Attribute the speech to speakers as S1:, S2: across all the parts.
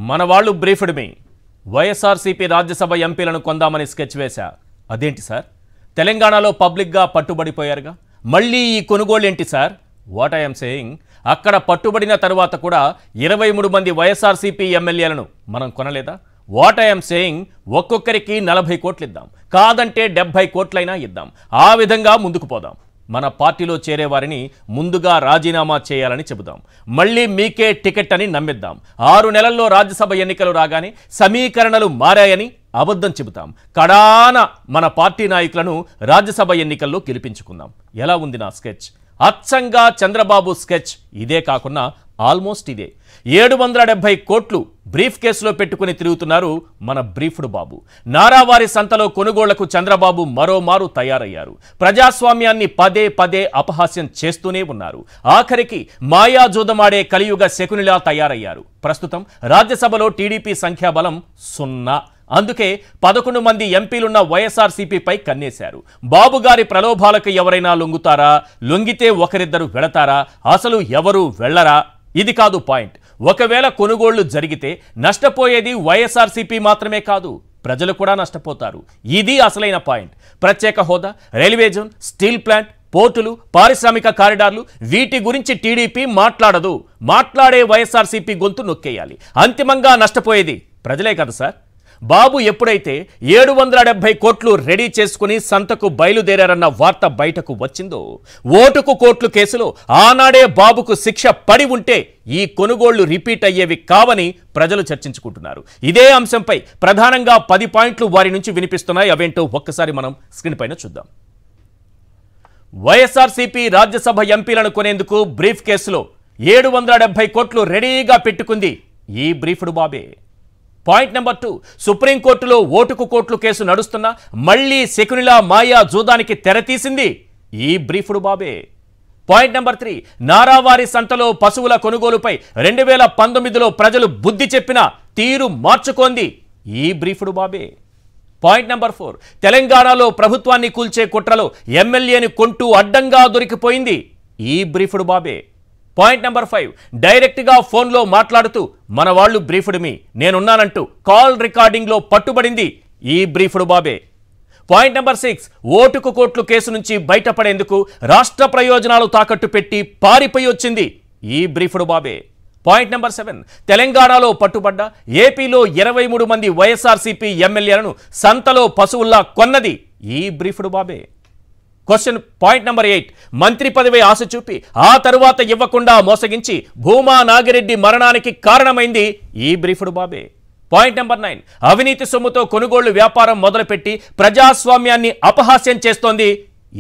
S1: మన వాళ్ళు బ్రీఫ్డ్ మీ వైఎస్ఆర్సీపీ రాజ్యసభ ఎంపీలను కొందామని స్కెచ్ వేశా. అదేంటి సార్, తెలంగాణలో పబ్లిక్గా పట్టుబడిపోయారుగా, మళ్ళీ ఈ కొనుగోలు ఏంటి సార్? వాట్ ఐఎమ్ సేయింగ్, అక్కడ పట్టుబడిన తరువాత కూడా 23 మంది వైఎస్ఆర్సీపీ ఎమ్మెల్యేలను మనం కొనలేదా? వాట్ ఐఎమ్ సేయింగ్, ఒక్కొక్కరికి 40 కోట్లు ఇద్దాం, కాదంటే 70 కోట్లైనా ఇద్దాం, ఆ విధంగా ముందుకు పోదాం. మన పార్టీలో చేరే వారిని ముందుగా రాజీనామా చేయాలని చెబుదాం, మళ్ళీ మీకే టికెట్ అని నమ్మిద్దాం. 6 నెలల్లో రాజ్యసభ ఎన్నికలు రాగానే సమీకరణలు మారాయని అబద్ధం చెబుతాం. కడాన మన పార్టీ నాయకులను రాజ్యసభ ఎన్నికల్లో గెలిపించుకుందాం. ఎలా ఉంది నా స్కెచ్? అచ్చంగా చంద్రబాబు స్కెచ్ ఇదే కాకుండా ఆల్మోస్ట్ ఇదే. 770 కోట్లు బ్రీఫ్ కేసులో పెట్టుకుని తిరుగుతున్నారు మన బ్రీఫ్డ్ బాబు. నారావారి సంతలో కొనుగోళ్లకు చంద్రబాబు మరోమారు తయారయ్యారు. ప్రజాస్వామ్యాన్ని పదే పదే అపహాస్యం చేస్తూనే ఉన్నారు. ఆఖరికి మాయాజూదమాడే కలియుగ శకునిలా తయారయ్యారు. ప్రస్తుతం రాజ్యసభలో టీడీపీ సంఖ్యాబలం 0. అందుకే 11 మంది ఎంపీలున్న వైఎస్ఆర్సీపీపై కన్నేశారు. బాబుగారి ప్రలోభాలకు ఎవరైనా లొంగుతారా? లొంగితే ఒకరిద్దరు వెళతారా? అసలు ఎవరు వెళ్లరా? ఇది కాదు పాయింట్. ఒకవేళ కొనుగోళ్లు జరిగితే నష్టపోయేది వైఎస్ఆర్సీపీ మాత్రమే కాదు, ప్రజలు కూడా నష్టపోతారు. ఇది అసలైన పాయింట్. ప్రత్యేక హోదా, రైల్వే జోన్, స్టీల్ ప్లాంట్, పోర్టులు, పారిశ్రామిక కారిడార్లు, వీటి గురించి టీడీపీ మాట్లాడదు. మాట్లాడే వైఎస్ఆర్సీపీ గొంతు నొక్కేయాలి. అంతిమంగా నష్టపోయేది ప్రజలే కదా సార్. బాబు ఎప్పుడైతే 770 కోట్లు రెడీ చేసుకుని సంతకు బయలుదేరారన్న వార్త బయటకు వచ్చిందో, ఓటుకు కోట్లు కేసులో ఆనాడే బాబుకు శిక్ష పడి ఉంటే ఈ కొనుగోళ్లు రిపీట్ అయ్యేవి కావని ప్రజలు చర్చించుకుంటున్నారు. ఇదే అంశంపై ప్రధానంగా 10 పాయింట్లు వారి నుంచి వినిపిస్తున్నాయి. అవేంటో ఒక్కసారి మనం స్క్రీన్ పైన చూద్దాం. వైఎస్ఆర్సీపీ రాజ్యసభ ఎంపీలను కొనేందుకు బ్రీఫ్ కేసులో 770 కోట్లు రెడీగా పెట్టుకుంది ఈ బ్రీఫ్డ్ బాబే. పాయింట్ నెంబర్ 2, సుప్రీంకోర్టులో ఓటుకు కోట్లు కేసు నడుస్తున్నా మళ్లీ శకునిలా మాయా జూదానికి తెరతీసింది ఈ బ్రీఫ్డ్ బాబే. పాయింట్ నెంబర్ 3, నారావారి సంతలో పశువుల కొనుగోలుపై 2019లో ప్రజలు బుద్ధి చెప్పిన తీరు మార్చుకోంది ఈ బ్రీఫ్డ్ బాబే. పాయింట్ నెంబర్ 4, తెలంగాణలో ప్రభుత్వాన్ని కూల్చే కుట్రలో ఎమ్మెల్యేని కొంటూ అడ్డంగా దొరికిపోయింది ఈ బ్రీఫ్డ్ బాబే. పాయింట్ నెంబర్ 5, డైరెక్ట్గా ఫోన్లో మాట్లాడుతూ మన వాళ్ళు బ్రీఫ్డ్ మీ, నేనున్నానంటూ కాల్ రికార్డింగ్లో పట్టుబడింది ఈ బ్రీఫ్డ్ బాబే. పాయింట్ నెంబర్ 6, ఓటుకు కోట్లు కేసు నుంచి బయటపడేందుకు రాష్ట్ర ప్రయోజనాలు తాకట్టు పెట్టి పారిపోయి వచ్చింది ఈ బ్రీఫ్డ్ బాబే. పాయింట్ నెంబర్ 7, తెలంగాణలో పట్టుబడ్డ ఏపీలో 23 మంది వైఎస్ఆర్సీపీ ఎమ్మెల్యేలను సంతలో పశువుల్లా కొన్నది ఈ బ్రీఫ్డ్ బాబే. క్వశ్చన్ పాయింట్ నెంబర్ 8, మంత్రి పదవి ఆశ చూపి ఆ తరువాత ఇవ్వకుండా మోసగించి భూమా నాగిరెడ్డి మరణానికి కారణమైంది ఈ బ్రీఫ్డ్ బాబే. పాయింట్ నెంబర్ 9, అవినీతి సొమ్ముతో కొనుగోళ్లు వ్యాపారం మొదలుపెట్టి ప్రజాస్వామ్యాన్ని అపహాస్యం చేస్తోంది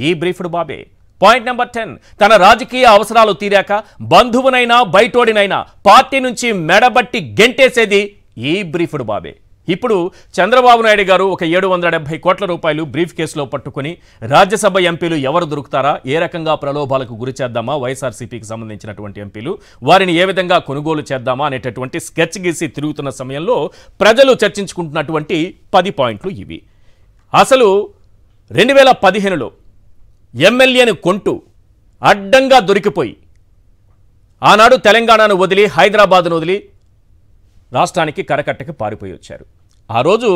S1: ఈ బ్రీఫ్డ్ బాబే. పాయింట్ నెంబర్ 10, తన రాజకీయ అవసరాలు తీరాక బంధువునైనా బయటోడినైనా పార్టీ నుంచి మెడబట్టి గెంటేసేది ఈ బ్రీఫ్డ్ బాబే. ఇప్పుడు చంద్రబాబు నాయుడు గారు ఒక 770 కోట్ల రూపాయలు బ్రీఫ్ కేసులో పట్టుకుని రాజ్యసభ ఎంపీలు ఎవరు దొరుకుతారా, ఏ రకంగా ప్రలోభాలకు గురి చేద్దామా, వైఎస్ఆర్సీపీకి సంబంధించినటువంటి ఎంపీలు వారిని ఏ విధంగా కొనుగోలు చేద్దామా అనేటటువంటి స్కెచ్ గీసి తిరుగుతున్న సమయంలో ప్రజలు చర్చించుకుంటున్నటువంటి 10 పాయింట్లు ఇవి. అసలు 2015లో ఎమ్మెల్యేను కొంటూ అడ్డంగా దొరికిపోయి ఆనాడు తెలంగాణను వదిలి హైదరాబాద్ను వదిలి రాష్ట్రానికి కరకట్టకి పారిపోయి వచ్చారు. ఆ రోజు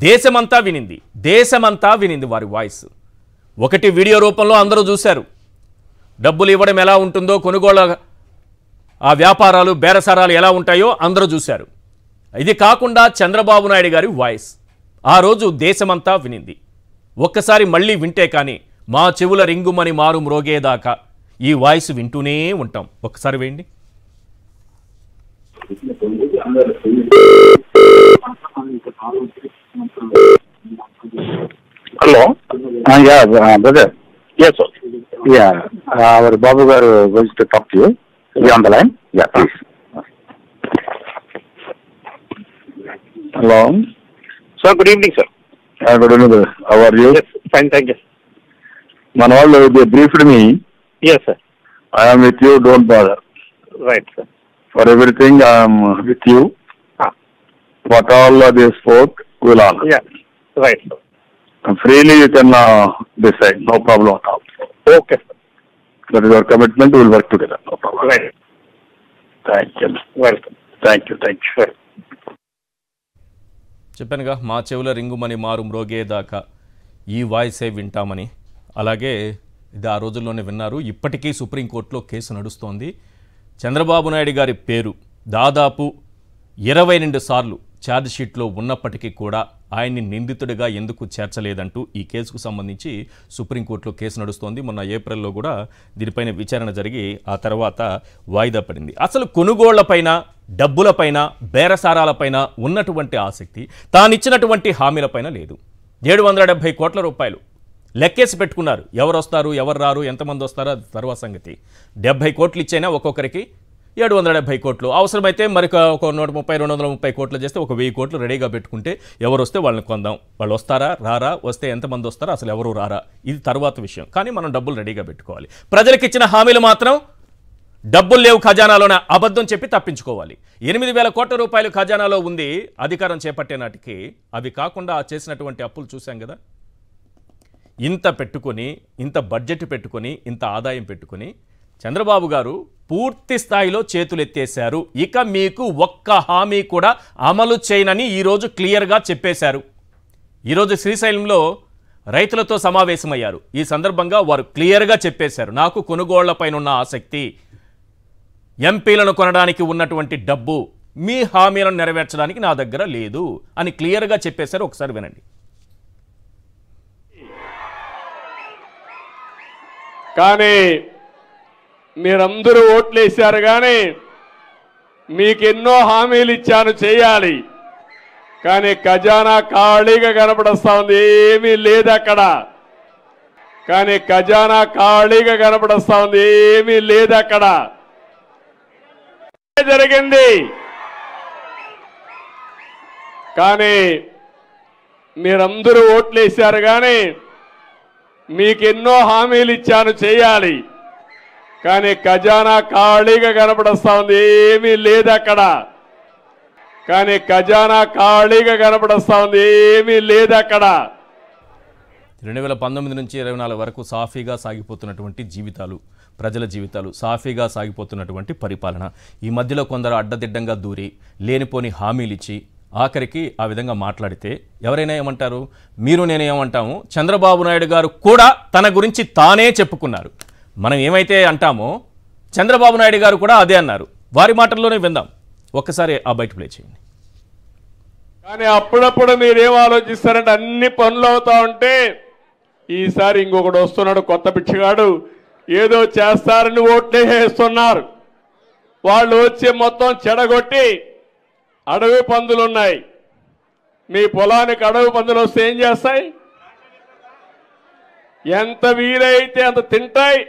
S1: దేశమంతా వినింది వారి వాయిస్. ఒకటి వీడియో రూపంలో అందరూ చూశారు, డబ్బులు ఇవ్వడం ఎలా ఉంటుందో, కొనుగోళ్ల ఆ వ్యాపారాలు బేరసారాలు ఎలా ఉంటాయో అందరూ చూశారు. ఇది కాకుండా చంద్రబాబు నాయుడు గారి వాయిస్ ఆ రోజు దేశమంతా వినింది. ఒక్కసారి మళ్ళీ వింటే కానీ మా చెవుల రింగుమని మారు మ్రోగేదాకా ఈ వాయిస్ వింటూనే ఉంటాం. ఒక్కసారి వేయండి.
S2: Hello. Yeah, brother. Yes, sir. Yeah, our Babu garu going to talk to you. Be on the line. Yeah, please. Hello.
S3: Sir, good evening, sir.
S2: Good evening, brother. How are you?
S3: Yes, fine, thank you.
S2: Manwallu, they briefed me.
S3: Yes, sir.
S2: I am with you. Don't bother.
S3: Right, sir.
S2: For everything, I am with you. What all they spoke, will honor.
S3: Yeah, right, sir.
S2: Freely you can decide. No problem at all.
S3: Okay, sir.
S2: That is our commitment. We will work together. No problem.
S3: Right.
S2: Thank you.
S3: Welcome.
S2: Thank you. Thank you.
S3: Right.
S1: చెప్పానుగా మా చెవుల రింగుమని మారు మ్రోగేదాకా ఈ వాయిసే వింటామని. అలాగే ఇది ఆ రోజుల్లోనే విన్నారు. ఇప్పటికీ సుప్రీంకోర్టులో కేసు నడుస్తోంది. చంద్రబాబు నాయుడు గారి పేరు దాదాపు 22 సార్లు ఛార్జ్షీట్లో ఉన్నప్పటికీ కూడా ఆయన్ని నిందితుడిగా ఎందుకు చేర్చలేదంటూ ఈ కేసుకు సంబంధించి సుప్రీంకోర్టులో కేసు నడుస్తోంది. మొన్న ఏప్రిల్లో కూడా దీనిపైన విచారణ జరిగి ఆ తర్వాత వాయిదా పడింది. అసలు కొనుగోళ్లపైన, డబ్బులపైన, బేరసారాలపైన ఉన్నటువంటి ఆసక్తి తానిచ్చినటువంటి హామీలపైన లేదు. 770 కోట్ల రూపాయలు లెక్కేసి పెట్టుకున్నారు. ఎవరు వస్తారు, ఎవరు రారు, ఎంతమంది వస్తారో అది తర్వాత సంగతి. 70 కోట్లు ఇచ్చైనా ఒక్కొక్కరికి 770 కోట్లు, అవసరమైతే మరి ఒక 130, 230 కోట్లు చేస్తే ఒక 1000 కోట్లు రెడీగా పెట్టుకుంటే ఎవరు వస్తే వాళ్ళని కొందాం. వాళ్ళు వస్తారా, రారా, వస్తే ఎంతమంది వస్తారా, అసలు ఎవరు రారా, ఇది తర్వాత విషయం. కానీ మనం డబ్బులు రెడీగా పెట్టుకోవాలి. ప్రజలకు ఇచ్చిన హామీలు మాత్రం డబ్బులు లేవు ఖజానాలోనే అబద్ధం చెప్పి తప్పించుకోవాలి. 8,000 కోట్ల రూపాయలు ఖజానాలో ఉంది అధికారం చేపట్టే నాటికి. అవి కాకుండా చేసినటువంటి అప్పులు చూసాం కదా. ఇంత పెట్టుకొని, ఇంత బడ్జెట్ పెట్టుకొని, ఇంత ఆదాయం పెట్టుకొని చంద్రబాబు గారు పూర్తి స్థాయిలో చేతులెత్తేశారు. ఇక మీకు ఒక్క హామీ కూడా అమలు చేయనని ఈరోజు క్లియర్గా చెప్పేశారు. ఈరోజు శ్రీశైలంలో రైతులతో సమావేశమయ్యారు. ఈ సందర్భంగా వారు క్లియర్గా చెప్పేశారు, నాకు కొనుగోళ్లపైన ఉన్న ఆసక్తి, ఎంపీలను కొనడానికి ఉన్నటువంటి డబ్బు మీ హామీలను నెరవేర్చడానికి నా దగ్గర లేదు అని క్లియర్గా చెప్పేశారు. ఒకసారి వినండి.
S4: కానీ మీరందరూ ఓట్లేశారు. కానీ మీకు ఎన్నో హామీలు ఇచ్చాను చేయాలి, కానీ ఖజానా ఖాళీగా కనపడస్తా ఉంది, ఏమీ లేదు అక్కడ. కానీ ఖజానా ఖాళీగా కనపడస్తా ఉంది, ఏమీ లేదు అక్కడ. జరిగింది. కానీ మీరందరూ ఓట్లేశారు. కానీ మీకు ఎన్నో హామీలు ఇచ్చాను చేయాలి, కానీ ఖజానా ఖాళీగా కనపడస్తా ఉంది, ఏమీ లేదు అక్కడ. కానీ ఖజానా ఖాళీగా కనపడస్తా ఉంది, ఏమీ లేదు అక్కడ.
S1: 2019 నుంచి 24 వరకు సాఫీగా సాగిపోతున్నటువంటి జీవితాలు, ప్రజల జీవితాలు, సాఫీగా సాగిపోతున్నటువంటి పరిపాలన. ఈ మధ్యలో కొందరు అడ్డదిడ్డంగా దూరి లేనిపోని హామీలు ఇచ్చి ఆఖరికి ఆ విధంగా మాట్లాడితే ఎవరైనా ఏమంటారు? మీరు నేనేమంటాము, చంద్రబాబు నాయుడు గారు కూడా తన గురించి తానే చెప్పుకున్నారు. మనం ఏమైతే అంటామో చంద్రబాబు నాయుడు గారు కూడా అదే అన్నారు. వారి మాటల్లోనే విందాం. ఒక్కసారి ఆ బయట ప్లే చేయండి.
S4: కానీ అప్పుడప్పుడు మీరేం ఆలోచిస్తారంటే అన్ని పనులు అవుతా ఉంటే ఈసారి ఇంకొకడు వస్తున్నాడు, కొత్త పిచ్చిగాడు, ఏదో చేస్తారని ఓట్లే వేస్తున్నారు. వాళ్ళు వచ్చి మొత్తం చెడగొట్టి అడవి పందులు ఉన్నాయి. మీ పొలానికి అడవి పందులు వస్తే ఏం చేస్తాయి? ఎంత వీలైతే అంత తింటాయి,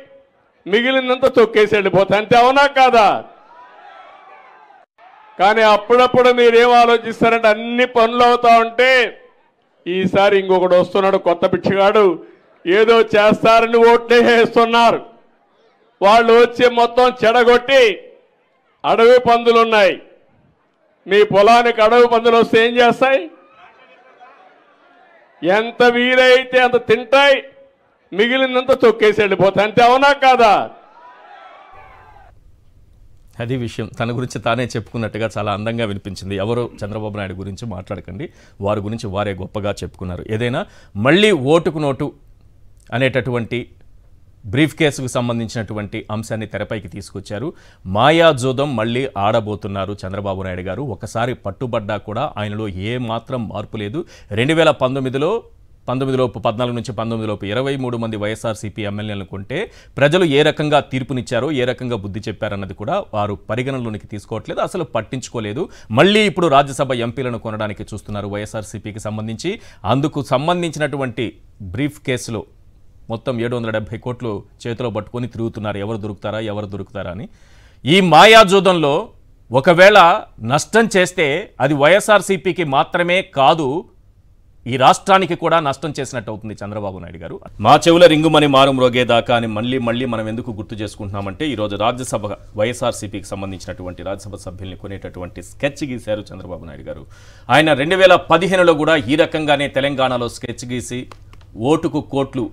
S4: మిగిలినంత తొక్కేసి వెళ్ళిపోతాయి. అంతే, అవునా కాదా? కానీ అప్పుడప్పుడు మీరేం ఆలోచిస్తారంటే అన్ని పనులు అవుతా ఉంటే ఈసారి ఇంకొకడు వస్తున్నాడు, కొత్త పిచ్చిగాడు, ఏదో చేస్తారని ఓట్లే వేస్తున్నారు. వాళ్ళు వచ్చి మొత్తం చెడగొట్టి అడవి పందులు ఉన్నాయి. మీ పొలానికి అడవి పందులు వస్తే ఏం చేస్తాయి? ఎంత వీలైతే అంత తింటాయి, మిగిలినంత తొక్కేసి వెళ్ళిపోతాయి. అంతే, అవునా కాదా?
S1: అది విషయం. తన గురించి తానే చెప్పుకున్నట్టుగా చాలా అందంగా వినిపించింది. ఎవరు చంద్రబాబు నాయుడు గురించి మాట్లాడకండి, వారి గురించి వారే గొప్పగా చెప్పుకున్నారు. ఏదైనా మళ్ళీ ఓటుకు నోటు అనేటటువంటి బ్రీఫ్ కేసుకు సంబంధించినటువంటి అంశాన్ని తెరపైకి తీసుకొచ్చారు. మాయాజోదం మళ్ళీ ఆడబోతున్నారు చంద్రబాబు నాయుడు గారు. ఒకసారి పట్టుబడ్డా కూడా ఆయనలో ఏ మాత్రం మార్పు లేదు. 2019లో 14 నుంచి 19లోపు 23 మంది వైఎస్ఆర్సీపీ ఎమ్మెల్యేలను కొంటే ప్రజలు ఏ రకంగా తీర్పునిచ్చారో, ఏ రకంగా బుద్ధి చెప్పారన్నది కూడా వారు పరిగణనలోనికి తీసుకోవట్లేదు, అసలు పట్టించుకోలేదు. మళ్ళీ ఇప్పుడు రాజ్యసభ ఎంపీలను కొనడానికి చూస్తున్నారు వైఎస్ఆర్సీపీకి సంబంధించి. అందుకు సంబంధించినటువంటి బ్రీఫ్ కేసులో మొత్తం 770 కోట్లు చేతిలో పట్టుకొని తిరుగుతున్నారు. ఎవరు దొరుకుతారా అని. ఈ మాయాజూదంలో ఒకవేళ నష్టం చేస్తే అది వైఎస్ఆర్సీపీకి మాత్రమే కాదు, ఈ రాష్ట్రానికి కూడా నష్టం చేసినట్టు అవుతుంది చంద్రబాబు నాయుడు గారు. మా చెవుల రింగుమని మారు మ్రోగేదాకా అని మళ్ళీ మనం ఎందుకు గుర్తు చేసుకుంటున్నామంటే ఈరోజు రాజ్యసభ వైఎస్ఆర్సీపీకి సంబంధించినటువంటి రాజ్యసభ సభ్యుల్ని కొనేటటువంటి స్కెచ్ గీశారు చంద్రబాబు నాయుడు గారు. ఆయన 2015లో కూడా ఈ రకంగానే తెలంగాణలో స్కెచ్ గీసి ఓటుకు కోట్లు,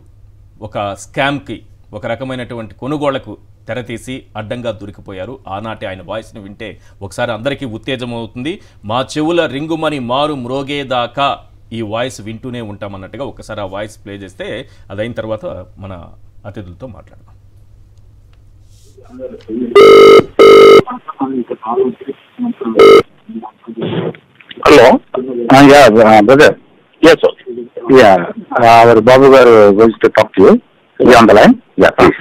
S1: ఒక స్కామ్కి, ఒక రకమైనటువంటి కొనుగోళ్లకు తెరతీసి అడ్డంగా దొరికిపోయారు. ఆనాటి ఆయన వాయిస్ని వింటే ఒకసారి అందరికీ ఉత్తేజం అవుతుంది. మా చెవుల రింగుమని మారు మ్రోగేదాకా ఈ వాయిస్ వింటూనే ఉంటామన్నట్టుగా ఒకసారి ఆ వాయిస్ ప్లే చేస్తే అదైన తర్వాత మన అతిథులతో మాట్లాడదాం.
S2: Hello, brother. Yes, sir. Yeah, our Babu garu wants to talk to you. Is he on the line? Yeah, please.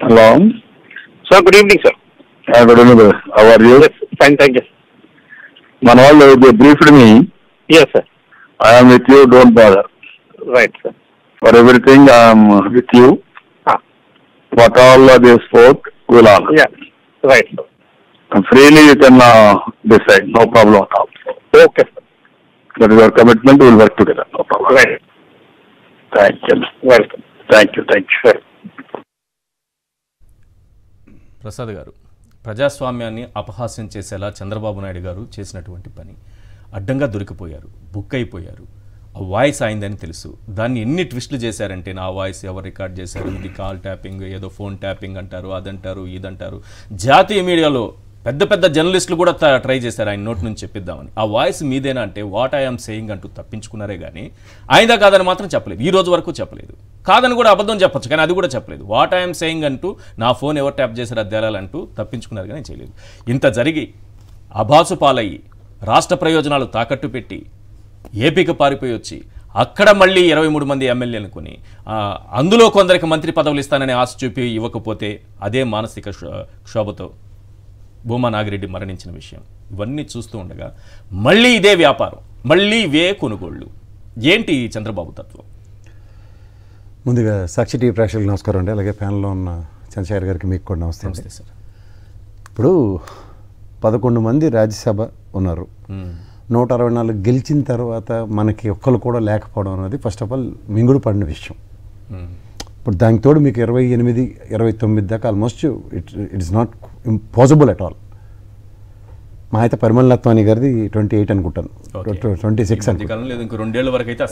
S2: Hello.
S3: Sir, good evening, sir.
S2: Good evening, brother. How are you?
S3: Yes, fine, thank you.
S2: Manwal, they briefed me.
S3: Yes, sir.
S2: I am with you, don't bother.
S3: Right, sir.
S2: For everything, I am with you. What all they spoke, will honor.
S3: Yeah, right, sir.
S2: And freely you can decide, no problem at all.
S3: Okay, sir.
S2: That is our commitment, we will work together, no problem.
S3: Right.
S2: Thank you.
S3: Welcome.
S2: Thank you, thank you.
S1: Prasad గారు, ప్రజాస్వామ్యాన్ని అపహాస్యం చేసేలా చంద్రబాబు నాయుడు గారు చేసినటువంటి పని, అడ్డంగా దొరికిపోయారు, book అయిపోయారు. ఆ వాయిస్ అయిందని తెలుసు, దాన్ని ఎన్ని ట్విస్టులు చేశారంటే నా వాయిస్ ఎవరు రికార్డ్ చేశారు, ఇది కాల్ ట్యాపింగ్, ఏదో ఫోన్ ట్యాపింగ్ అంటారు, అదంటారు, ఇదంటారు. జాతీయ మీడియాలో పెద్ద పెద్ద జర్నలిస్టులు కూడా ట్రై చేశారు ఆయన నోటి నుంచి చెప్పిద్దామని. ఆ వాయిస్ మీదేనా అంటే వాట్ ఐఎమ్ సేయింగ్ అంటూ తప్పించుకున్నారే కానీ ఆయనదా కాదని మాత్రం చెప్పలేదు, ఈ రోజు వరకు చెప్పలేదు. కాదని కూడా అబద్ధం చెప్పొచ్చు, కానీ అది కూడా చెప్పలేదు. వాట్ ఐఎమ్ సేయింగ్ అంటూ నా ఫోన్ ఎవరు ట్యాప్ చేశారు అది తేలాలంటూ తప్పించుకున్నారు కానీ చేయలేదు. ఇంత జరిగి అభాసు పాలయ్యి రాష్ట్ర ప్రయోజనాలు తాకట్టు పెట్టి ఏపీకి పారిపోయి వచ్చి అక్కడ మళ్ళీ 23 మంది ఎమ్మెల్యేలు కొని అందులో కొందరికి మంత్రి పదవులు ఇస్తానని ఆశ చూపి ఇవ్వకపోతే అదే మానసిక క్షోభతో భూమా నాగిరెడ్డి మరణించిన విషయం ఇవన్నీ చూస్తూ ఉండగా మళ్ళీ ఇదే వ్యాపారం, మళ్ళీ ఇవే కొనుగోళ్ళు. ఏంటి చంద్రబాబు తత్వం?
S5: ముందుగా సాక్షి టీవీ ప్రేక్షకులకు నమస్కారం అండి. అలాగే ప్యానల్లో ఉన్న చంద్రశేఖర్ గారికి మీకు కూడా నమస్తే.
S1: నమస్తే సార్.
S5: ఇప్పుడు 11 మంది రాజ్యసభ ఉన్నారు, 164 గెలిచిన తర్వాత మనకి ఒక్కరు కూడా లేకపోవడం అనేది ఫస్ట్ ఆఫ్ ఆల్ మింగుడు పడిన విషయం. ఇప్పుడు దానికి తోడు మీకు 28, 29 దాకా almost it is not impossible at all. మా అయితే పరిమళత్వాని గారిది 28 అనుకుంటాను, 26 అనుకుంటాను,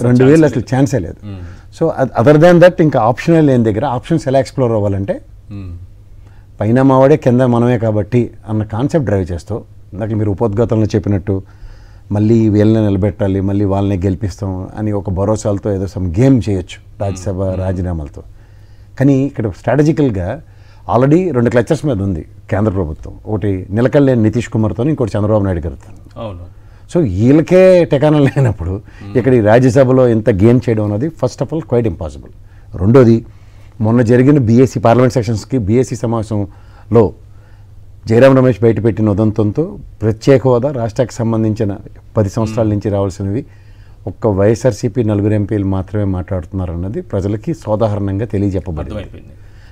S5: 2000 అసలు ఛాన్సే లేదు. సో అదర్ దాన్ దట్ ఇంకా ఆప్షనే లేని దగ్గర ఆప్షన్స్ ఎలా ఎక్స్ప్లోర్ అవ్వాలంటే పైన మావాడే కింద మనమే కాబట్టి అన్న కాన్సెప్ట్ డ్రైవ్ చేస్తూ ఇందాక మీరు ఉపోద్ఘాతంలో చెప్పినట్టు మళ్ళీ వీళ్ళని నిలబెట్టాలి, మళ్ళీ వాళ్ళని గెలిపిస్తాం అని ఒక భరోసాలతో ఏదో సమ్ గేమ్ చేయొచ్చు రాజ్యసభ రాజీనామాలతో. కానీ ఇక్కడ స్ట్రాటజికల్గా ఆల్రెడీ 2 క్లచర్స్ మీద ఉంది కేంద్ర ప్రభుత్వం. ఒకటి నిలకడలేని నితీష్ కుమార్తో, ఇంకోటి చంద్రబాబు నాయుడు గారితో. సో వీళ్ళకే టెకానం లేనప్పుడు ఇక్కడ ఈ రాజ్యసభలో ఇంత గెయిన్ చేయడం అనేది first of all quite impossible. రెండోది, మొన్న జరిగిన బీఎస్సీ పార్లమెంట్ సెషన్స్కి బీఎస్సీ సమావేశంలో జయరాం రమేష్ బయటపెట్టిన ఉదంతంతో ప్రత్యేక హోదా రాష్ట్రానికి సంబంధించిన 10 సంవత్సరాల నుంచి రావాల్సినవి ఒక్క వైఎస్ఆర్సీపీ 4 ఎంపీలు మాత్రమే మాట్లాడుతున్నారన్నది ప్రజలకి సోదాహరణంగా తెలియజెప్పబడింది.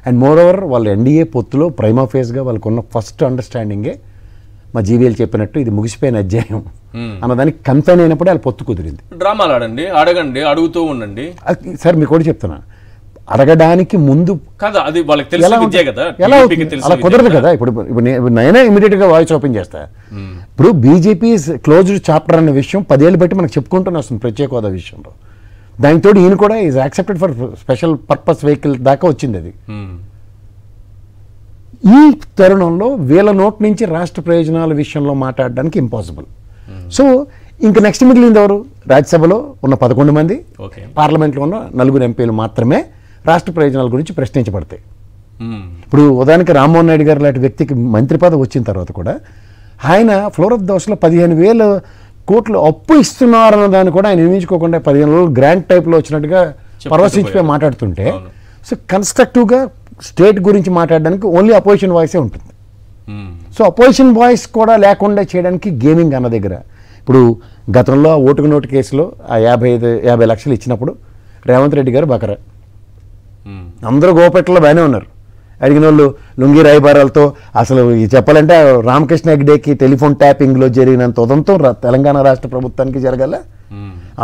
S5: అండ్ మోర్ ఓవర్ వాళ్ళు ఎన్డీఏ పొత్తులో ప్రైమా ఫేస్గా వాళ్ళకున్న ఫస్ట్ అండర్స్టాండింగే మా జీవీఎల్ చెప్పినట్టు ఇది ముగిసిపోయిన అధ్యాయం అన్నదానికి కంపెనీ అయినప్పుడే వాళ్ళ పొత్తు కుదిరింది.
S1: డ్రామాలు ఆడండి, అడగండి, అడుగుతూ ఉండండి.
S5: సార్ మీకు కూడా చెప్తున్నా, అడగడానికి ముందు
S1: కదా అది వాళ్ళకి తెలిసిన విద్య కదా,
S5: ఎలా అలా కుదరదు కదా. ఇప్పుడు నేనే ఇమీడియట్గా వాయిస్ ఓపెన్ చేస్తా. ఇప్పుడు బీజేపీ క్లోజ్డ్ చాప్టర్ అనే విషయం 10 ఏళ్ళు బట్టి మనకు చెప్పుకుంటూనే వస్తుంది ప్రత్యేక హోదా విషయంలో. దానితో ఈయన కూడా is accepted for special purpose vehicle దాకా వచ్చింది అది. ఈ తరుణంలో వీళ్ళ నోట్ నుంచి రాష్ట్ర ప్రయోజనాల విషయంలో మాట్లాడడానికి ఇంపాసిబుల్. సో ఇంక నెక్స్ట్ మిగిలింది ఎవరు? రాజ్యసభలో ఉన్న 11 మంది, పార్లమెంట్లో ఉన్న 4 ఎంపీలు మాత్రమే రాష్ట్ర ప్రయోజనాల గురించి ప్రశ్నించబడతాయి. ఇప్పుడు ఉదాహరణకి రామ్మోహన్ నాయుడు గారు లాంటి వ్యక్తికి మంత్రి పదవి వచ్చిన తర్వాత కూడా ఆయన ఫ్లోర్ ఆఫ్ ద హౌస్లో 15,000 కోట్లు అప్పు ఇస్తున్నారన్న దాన్ని కూడా ఆయన నిర్మించుకోకుండా 15 రోజులు గ్రాంట్ టైప్లో వచ్చినట్టుగా పరవశించిపోయి మాట్లాడుతుంటే, సో కన్స్ట్రక్టివ్గా స్టేట్ గురించి మాట్లాడడానికి ఓన్లీ అపోజిషన్ వాయిసే ఉంటుంది. సో అపోజిషన్ వాయిస్ కూడా లేకుండా చేయడానికి గేమింగ్ అన్న దగ్గర ఇప్పుడు గతంలో ఓటుకు నోటు కేసులో ఆ 50 లక్షలు ఇచ్చినప్పుడు రేవంత్ రెడ్డి గారు బకరా, అందరూ గోపెట్టలో బాగానే ఉన్నారు. అడిగిన వాళ్ళు లుంగి రాయబారాలతో అసలు చెప్పాలంటే రామకృష్ణ హెగ్డేకి టెలిఫోన్ ట్యాపింగ్లో జరిగినంత ఉదంతం తెలంగాణ రాష్ట్ర ప్రభుత్వానికి జరగాల.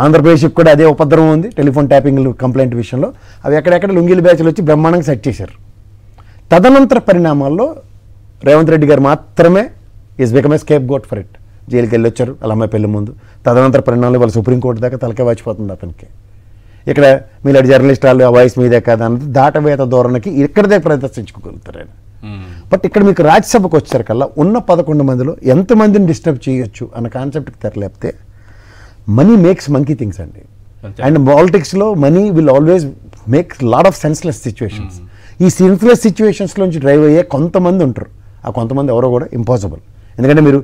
S5: ఆంధ్రప్రదేశ్కి కూడా అదే ఉపద్రవం ఉంది టెలిఫోన్ ట్యాపింగ్ కంప్లైంట్ విషయంలో. అవి ఎక్కడెక్కడ లుంగీలు బ్యాచ్లు వచ్చి బ్రహ్మాండంగా సెట్ చేశారు. తదనంతర పరిణామాల్లో రేవంత్ రెడ్డి గారు మాత్రమే is become a scapegoat for it. జైలుకి వెళ్ళొచ్చారు వాళ్ళ అమ్మాయి పెళ్లి ముందు. తదనంతర పరిణామాలు వాళ్ళ సుప్రీంకోర్టు దాకా తలకే వాచిపోతుంది అతనికి. ఇక్కడ మీలాంటి జర్నలిస్ట్ వాళ్ళు ఆ వాయిస్ మీదే కదా అన్నది దాటవేత ధోరణికి ఇక్కడదే ప్రదర్శించుకోగలుగుతారు ఆయన. బట్ ఇక్కడ మీకు రాజ్యసభకు వచ్చేసరికల్లా ఉన్న 11 మందిలో ఎంతమందిని డిస్టర్బ్ చేయొచ్చు అన్న కాన్సెప్ట్కి తెరలేపితే మనీ మేక్స్ మంకీ థింగ్స్ అండి. అండ్ పాలిటిక్స్లో money will always make lot of senseless situations. ఈ సెన్స్లెస్ సిచ్యువేషన్స్లోంచి డ్రైవ్ అయ్యే కొంతమంది ఉంటారు. ఆ కొంతమంది ఎవరో కూడా ఇంపాసిబుల్. ఎందుకంటే మీరు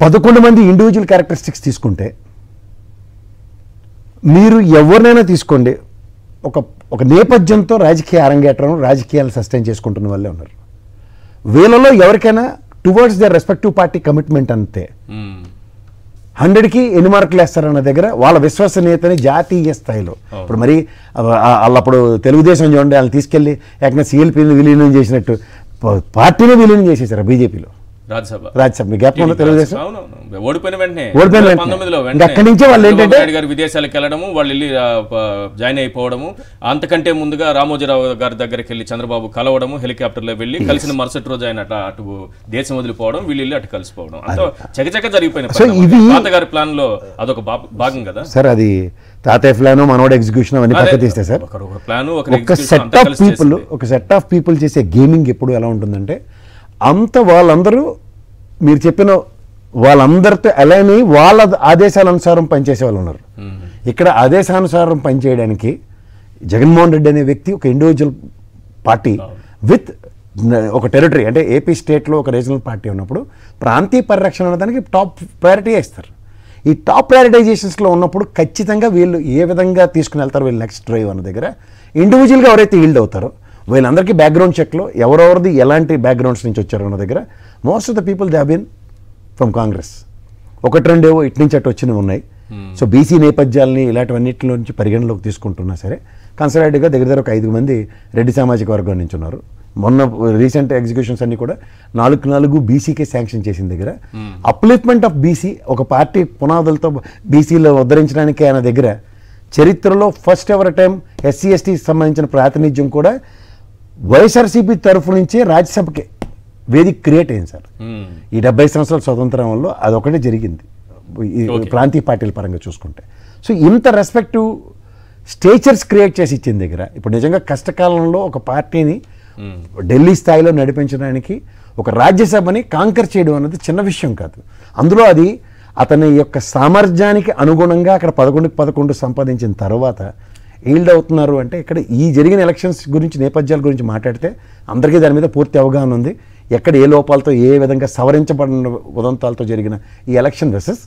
S5: 11 మంది ఇండివిజువల్ క్యారెక్టరిస్టిక్స్ తీసుకుంటే మీరు ఎవరినైనా తీసుకోండి, ఒక నేపథ్యంతో రాజకీయ అరంగేట్రం రాజకీయాలు సస్టైన్ చేసుకుంటున్న వాళ్ళే ఉన్నారు. వీళ్ళలో ఎవరికైనా towards the respective party commitment అంతే 100కి ఎన్ని మార్కులు వేస్తారన్న దగ్గర వాళ్ళ విశ్వసనీయతని జాతీయ స్థాయిలో ఇప్పుడు మరి వాళ్ళప్పుడు తెలుగుదేశం చూడండి వాళ్ళని తీసుకెళ్ళి ఏకంగా సిఎల్పీని విలీనం చేసినట్టు పార్టీని విలీనం చేసేసారు బీజేపీలో రాజ్యసభ మీ గ్యాప్ తెలుగుదేశం
S1: ఓడిపోయిన వెంటనే
S5: అక్కడి నుంచే వాళ్ళు ఏంటంటే
S1: విదేశాలకు వెళ్ళడము, వాళ్ళు వెళ్ళి జాయిన్ అయిపోవడము, అంతకంటే ముందుగా రామోజీరావు గారి దగ్గరికి వెళ్ళి చంద్రబాబు కలవడము, హెలికాప్టర్లో వెళ్ళి కలిసిన మరుసటి రోజు ఆయన అటు దేశం వదిలిపోవడం, వీళ్ళు వెళ్ళి అటు కలిసిపోవడం, అంతా చకచక జరిగిపోయిన గారి ప్లాన్ లో అదొక భాగం కదా సార్.
S5: అది తాతయ్య ప్లాన్ మనోడు ఎగ్జిక్యూషన్ అవన్నీ పక్క తీస్తే సార్ ఒక సెట్ ఆఫ్ పీపుల్ చేసే గేమింగ్ ఎప్పుడు ఎలా ఉంటుందంటే వాళ్ళందరూ మీరు చెప్పిన వాళ్ళందరితో అలైన్ అయ్యి వాళ్ళ ఆదేశాల అనుసారం పనిచేసే వాళ్ళు ఉన్నారు. ఇక్కడ ఆదేశానుసారం పనిచేయడానికి జగన్మోహన్ రెడ్డి అనే వ్యక్తి ఒక ఇండివిజువల్ పార్టీ విత్ ఒక టెరిటరీ అంటే ఏపీ స్టేట్లో ఒక రీజనల్ పార్టీ ఉన్నప్పుడు ప్రాంతీయ పరిరక్షణ అనేదానికి టాప్ ప్రయారిటీ ఇస్తారు. ఈ టాప్ ప్రయారిటైజేషన్స్లో ఉన్నప్పుడు ఖచ్చితంగా వీళ్ళు ఏ విధంగా తీసుకుని వెళ్తారు వీళ్ళు నెక్స్ట్ డ్రైవ్ అన్న దగ్గర ఇండివిజువల్గా ఎవరైతే ఈల్డ్ అవుతారో వీళ్ళందరికీ బ్యాక్గ్రౌండ్ చెక్లో ఎవరెవరిది ఎలాంటి బ్యాక్గ్రౌండ్స్ నుంచి వచ్చారో అన్న దగ్గర most of the people they have been from Congress. 1-2 ఇటు నుంచి అటు వచ్చినవి ఉన్నాయి. సో బీసీ నేపథ్యాలని ఇలాంటివన్నింటిలో నుంచి పరిగణలోకి తీసుకుంటున్నా సరే కన్సర్వేటివ్గా దగ్గర ఒక 5 మంది రెడ్డి సామాజిక వర్గం నుంచి ఉన్నారు. మొన్న రీసెంట్ ఎగ్జిక్యూషన్స్ అన్ని కూడా 4 బీసీకే శాంక్షన్ చేసిన దగ్గర అప్లిఫ్ట్మెంట్ ఆఫ్ బీసీ ఒక పార్టీ పునాదులతో బీసీలో ఉద్ధరించడానికి ఆయన దగ్గర చరిత్రలో ఫస్ట్ ఎవర్ టైం ఎస్సీ ఎస్టీకి సంబంధించిన ప్రాతినిధ్యం కూడా వైఎస్ఆర్సీపీ తరఫు నుంచే రాజ్యసభకి వేదిక క్రియేట్ అయింది సార్. ఈ 70 సంవత్సరాల స్వతంత్రంలో అదొకటే జరిగింది ప్రాంతీయ పార్టీల పరంగా చూసుకుంటే. సో ఇంత రెస్పెక్టివ్ స్టేచర్స్ క్రియేట్ చేసి ఇచ్చిన దగ్గర ఇప్పుడు నిజంగా కష్టకాలంలో ఒక పార్టీని ఢిల్లీ స్థాయిలో నడిపించడానికి ఒక రాజ్యసభని కాంకర్ చేయడం అనేది చిన్న విషయం కాదు. అందులో అది అతని యొక్క సామర్థ్యానికి అనుగుణంగా అక్కడ 11 సంపాదించిన తర్వాత ఈల్డ్ అవుతున్నారు అంటే ఇక్కడ ఈ జరిగిన ఎలక్షన్స్ గురించి నేపథ్యాల గురించి మాట్లాడితే అందరికీ దాని మీద పూర్తి అవగాహన ఉంది. ఎక్కడ ఏ లోపాలతో ఏ విధంగా సవరించబడిన ఉదంతాలతో జరిగిన ఈ ఎలక్షన్ వర్సెస్